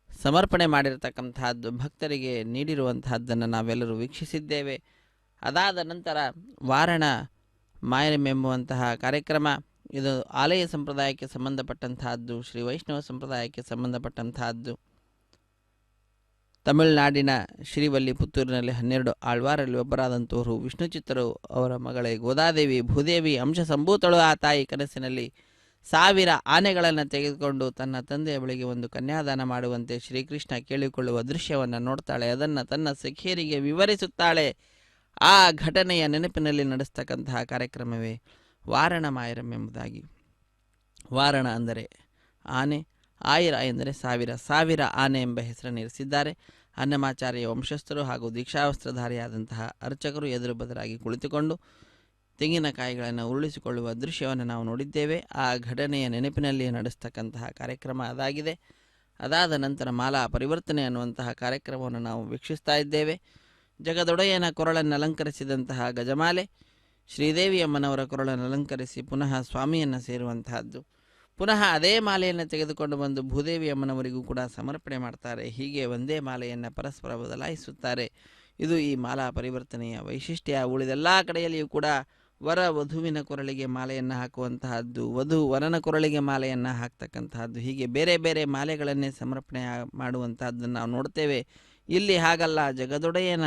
ಸಮರ್ಪಣೆ ಮಾಡಿರತಕ್ಕಂತಹದ್ದು, ಭಕ್ತರಿಗೆ ನೀಡಿರುವಂತಹದ್ದನ್ನು ನಾವೆಲ್ಲರೂ ವೀಕ್ಷಿಸಿದ್ದೇವೆ. ಅದಾದ ನಂತರ ವಾರಣ ಮಾಯರಂ ಎಂಬುವಂತಹ ಕಾರ್ಯಕ್ರಮ, ಇದು ಆಲಯ ಸಂಪ್ರದಾಯಕ್ಕೆ ಸಂಬಂಧಪಟ್ಟಂತಹದ್ದು, ಶ್ರೀ ವೈಷ್ಣವ ಸಂಪ್ರದಾಯಕ್ಕೆ ಸಂಬಂಧಪಟ್ಟಂತಹದ್ದು. ತಮಿಳುನಾಡಿನ ಶ್ರೀವಲ್ಲಿ ಪುತ್ತೂರಿನಲ್ಲಿ 12 ಆಳ್ವಾರಲ್ಲಿ ಒಬ್ಬರಾದಂಥವರು ವಿಷ್ಣು ಚಿತ್ತರು ಅವರ ಮಗಳೇ ಗೋದಾದೇವಿ ಭೂದೇವಿ ಅಂಶ ಸಂಭೂತಳು. ಆ ತಾಯಿ ಕನಸಿನಲ್ಲಿ 1000 ಆನೆಗಳನ್ನು ತೆಗೆದುಕೊಂಡು ತನ್ನ ತಂದೆಯ ಬಳಿಗೆ ಒಂದು ಕನ್ಯಾದಾನ ಮಾಡುವಂತೆ ಶ್ರೀಕೃಷ್ಣ ಕೇಳಿಕೊಳ್ಳುವ ದೃಶ್ಯವನ್ನು ನೋಡ್ತಾಳೆ. ಅದನ್ನು ತನ್ನ ಸಖಿಯರಿಗೆ ವಿವರಿಸುತ್ತಾಳೆ. ಆ ಘಟನೆಯ ನೆನಪಿನಲ್ಲಿ ನಡೆಸ್ತಕ್ಕಂತಹ ಕಾರ್ಯಕ್ರಮವೇ ವಾರಣ ಮಾಯರಂ ಎಂಬುದಾಗಿ. ವಾರಣ ಅಂದರೆ ಆನೆ, ಆಯಿರ ಎಂದರೆ 1000 ಆನೆ ಎಂಬ ಹೆಸರನ್ನು ಇರಿಸಿದ್ದಾರೆ. ಅನ್ನಮಾಚಾರ್ಯ ವಂಶಸ್ಥರು ಹಾಗೂ ದೀಕ್ಷಾವಸ್ತ್ರಧಾರಿಯಾದಂತಹ ಅರ್ಚಕರು ಎದುರು ಬದಲಾಗಿ ಕುಳಿತುಕೊಂಡು ತೆಂಗಿನಕಾಯಿಗಳನ್ನು ಉರುಳಿಸಿಕೊಳ್ಳುವ ದೃಶ್ಯವನ್ನು ನಾವು ನೋಡಿದ್ದೇವೆ. ಆ ಘಟನೆಯ ನೆನಪಿನಲ್ಲಿ ನಡೆಸ್ತಕ್ಕಂತಹ ಕಾರ್ಯಕ್ರಮ ಅದಾಗಿದೆ. ಅದಾದ ನಂತರ ಮಾಲಾ ಪರಿವರ್ತನೆ ಅನ್ನುವಂತಹ ಕಾರ್ಯಕ್ರಮವನ್ನು ನಾವು ವೀಕ್ಷಿಸ್ತಾ ಇದ್ದೇವೆ. ಜಗದೊಡೆಯನ ಕೊರಳನ್ನು ಅಲಂಕರಿಸಿದಂತಹ ಗಜಮಾಲೆ ಶ್ರೀದೇವಿಯಮ್ಮನವರ ಕೊರಳನ್ನು ಅಲಂಕರಿಸಿ ಪುನಃ ಸ್ವಾಮಿಯನ್ನು ಸೇರುವಂತಹದ್ದು. ಪುನಃ ಅದೇ ಮಾಲೆಯನ್ನು ತೆಗೆದುಕೊಂಡು ಬಂದು ಭೂದೇವಿಯಮ್ಮನವರಿಗೂ ಕೂಡ ಸಮರ್ಪಣೆ ಮಾಡ್ತಾರೆ. ಹೀಗೆ ಒಂದೇ ಮಾಲೆಯನ್ನು ಪರಸ್ಪರ ಬದಲಾಯಿಸುತ್ತಾರೆ. ಇದು ಈ ಮಾಲಾ ಪರಿವರ್ತನೆಯ ವೈಶಿಷ್ಟ್ಯ. ಉಳಿದೆಲ್ಲ ಕಡೆಯಲ್ಲಿಯೂ ಕೂಡ ವರ ವಧುವಿನ ಕೊರಳಿಗೆ ಮಾಲೆಯನ್ನು ಹಾಕುವಂತಹದ್ದು, ವಧು ವರನ ಕೊರಳಿಗೆ ಮಾಲೆಯನ್ನು ಹಾಕ್ತಕ್ಕಂತಹದ್ದು, ಹೀಗೆ ಬೇರೆ ಬೇರೆ ಮಾಲೆಗಳನ್ನೇ ಸಮರ್ಪಣೆ ಮಾಡುವಂತಹದ್ದನ್ನು ನಾವು ನೋಡ್ತೇವೆ. ಇಲ್ಲಿ ಹಾಗಲ್ಲ. ಜಗದೊಡೆಯನ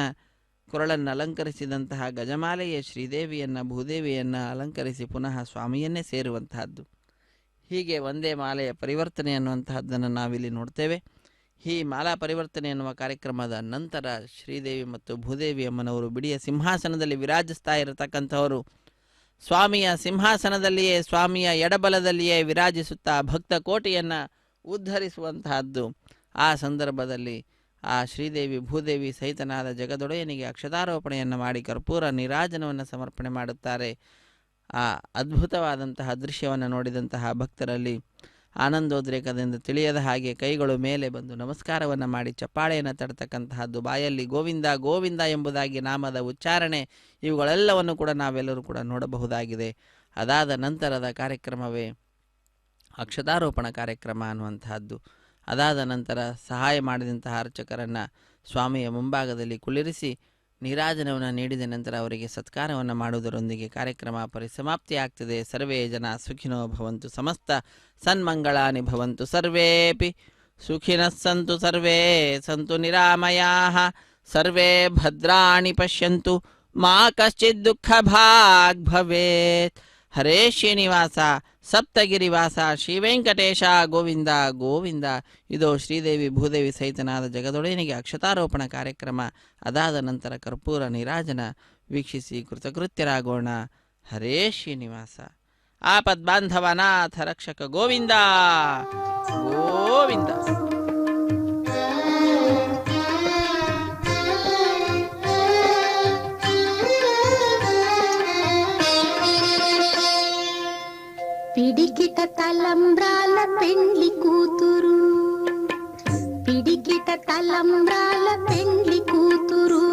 ಕೊರಳನ್ನು ಅಲಂಕರಿಸಿದಂತಹ ಗಜಮಾಲೆಯೇ ಶ್ರೀದೇವಿಯನ್ನು ಭೂದೇವಿಯನ್ನು ಅಲಂಕರಿಸಿ ಪುನಃ ಸ್ವಾಮಿಯನ್ನೇ ಸೇರುವಂತಹದ್ದು. ಹೀಗೆ ಒಂದೇ ಮಾಲೆಯ ಪರಿವರ್ತನೆ ಅನ್ನುವಂತಹದ್ದನ್ನು ನಾವಿಲ್ಲಿ ನೋಡ್ತೇವೆ. ಈ ಮಾಲಾ ಪರಿವರ್ತನೆ ಎನ್ನುವ ಕಾರ್ಯಕ್ರಮದ ನಂತರ ಶ್ರೀದೇವಿ ಮತ್ತು ಭೂದೇವಿ ಅಮ್ಮನವರು ಬಿಡಿಯ ಸಿಂಹಾಸನದಲ್ಲಿ ವಿರಾಜಿಸ್ತಾ ಇರತಕ್ಕಂಥವರು ಸ್ವಾಮಿಯ ಸಿಂಹಾಸನದಲ್ಲಿಯೇ, ಸ್ವಾಮಿಯ ಎಡಬಲದಲ್ಲಿಯೇ ವಿರಾಜಿಸುತ್ತಾ ಭಕ್ತ ಕೋಟಿಯನ್ನು ಉದ್ಧರಿಸುವಂತಹದ್ದು. ಆ ಸಂದರ್ಭದಲ್ಲಿ ಆ ಶ್ರೀದೇವಿ ಭೂದೇವಿ ಸಹಿತನಾದ ಜಗದೊಡೆಯನಿಗೆ ಅಕ್ಷತಾರೋಪಣೆಯನ್ನು ಮಾಡಿ ಕರ್ಪೂರ ನೀರಾಜನವನ್ನು ಸಮರ್ಪಣೆ ಮಾಡುತ್ತಾರೆ. ಆ ಅದ್ಭುತವಾದಂತಹ ದೃಶ್ಯವನ್ನು ನೋಡಿದಂತಹ ಭಕ್ತರಲ್ಲಿ ಆನಂದೋದ್ರೇಕದಿಂದ ತಿಳಿಯದ ಹಾಗೆ ಕೈಗಳು ಮೇಲೆ ಬಂದು ನಮಸ್ಕಾರವನ್ನು ಮಾಡಿ ಚಪ್ಪಾಳೆಯನ್ನು ತಡ್ತಕ್ಕಂತಹದ್ದು, ಬಾಯಲ್ಲಿ ಗೋವಿಂದ ಗೋವಿಂದ ಎಂಬುದಾಗಿ ನಾಮದ ಉಚ್ಚಾರಣೆ, ಇವುಗಳೆಲ್ಲವನ್ನು ಕೂಡ ನಾವೆಲ್ಲರೂ ಕೂಡ ನೋಡಬಹುದಾಗಿದೆ. ಅದಾದ ನಂತರದ ಕಾರ್ಯಕ್ರಮವೇ ಅಕ್ಷತಾರೋಪಣ ಕಾರ್ಯಕ್ರಮ ಅನ್ನುವಂತಹದ್ದು. ಅದಾದ ನಂತರ ಸಹಾಯ ಮಾಡಿದಂತಹ ಅರ್ಚಕರನ್ನು ಸ್ವಾಮಿಯ ಮುಂಭಾಗದಲ್ಲಿ ಕುಳ್ಳಿರಿಸಿ ನೀರಾಜನವನ್ನು ನೀಡಿದ ನಂತರ ಅವರಿಗೆ ಸತ್ಕಾರವನ್ನು ಮಾಡುವುದರೊಂದಿಗೆ ಕಾರ್ಯಕ್ರಮ ಪರಿಸಮಾಪ್ತಿಯಾಗ್ತದೆ. ಸರ್ವೇ ಜನ ಸುಖಿನೋ ಭವಂತು, ಸಮಸ್ತ ಸನ್ಮಂಗಳಾನಿ ಭವಂತು, ಸರ್ವೇಪಿ ಸುಖಿನಃ ಸಂತು, ಸರ್ವೇ ಸಂತು ನಿರಾಮಯಾಃ, ಸರ್ವೇ ಭದ್ರಾಣಿ ಪಶ್ಯಂತು, ಮಾ ಕಶ್ಚಿತ್ ದುಃಖ ಭಾಗ್ ಭವೇತ್. ಹರೇ ಶ್ರೀನಿವಾಸ ಸಪ್ತಗಿರಿವಾಸ ಶ್ರೀ ವೆಂಕಟೇಶ ಗೋವಿಂದ ಗೋವಿಂದ. ಇದು ಶ್ರೀದೇವಿ ಭೂದೇವಿ ಸಹಿತನಾದ ಜಗದೊಡೆಯನಿಗೆ ಅಕ್ಷತಾರೋಪಣ ಕಾರ್ಯಕ್ರಮ. ಅದಾದ ನಂತರ ಕರ್ಪೂರ ನೀರಾಜನ ವೀಕ್ಷಿಸಿ ಕೃತಕೃತ್ಯರಾಗೋಣ. ಹರೇ ಶ್ರೀನಿವಾಸ. ಆಪದ್ಬಾಂಧವನಾಥ ರಕ್ಷಕ ಗೋವಿಂದ ಗೋವಿಂದ. పిడికిట తలంబ్రాల పెండ్లి కూతురు, పిడికిట తలంబ్రాల పెండ్లి కూతురు,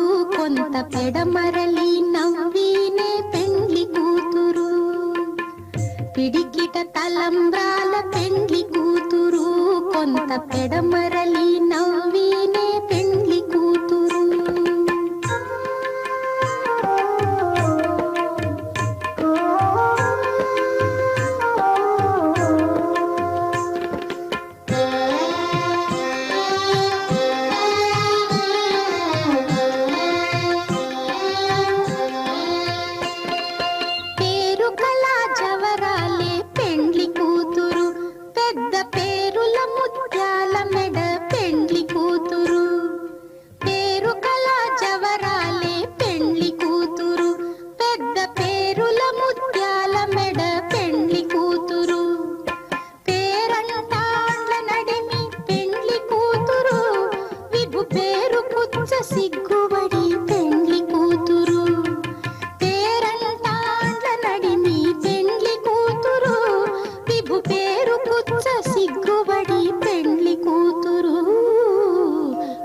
పెడమరలి నవ్వీనే పెండ్లి కూతురు. పిడికిట తలంబ్రాల పెండ్లి కూతురు, కొంత పెడమరలి నవ్వీనే పెండ్లి కూతురు. పేరు కళా జవరాలే పెండ్లి కూతురు, పెద్ద పేరుల ముత్యాల మెడ పెండ్లి కూతురు. పేరు కళా జవరాలే పెండ్లి కూతురు, పెద్ద పేరుల ముత్యాల మెడ పెండ్లి కూతురు. పేరంటాండ్ల నడిమి పెండ్లి కూతురు, విభు పేరు పుచ్చ సిగ్గుబడి పెండ్లి కూతురు. పేరంటాండ్ల నడిమి పెండ్లి కూతురు, విభు పేరు పుచ్చ సిగ్గుబడి పెండ్లి కూతురు.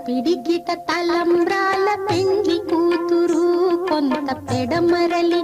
పిడికిట తలంబ్రాల పెండ్లి కూతురు, కొంత పెడమరలి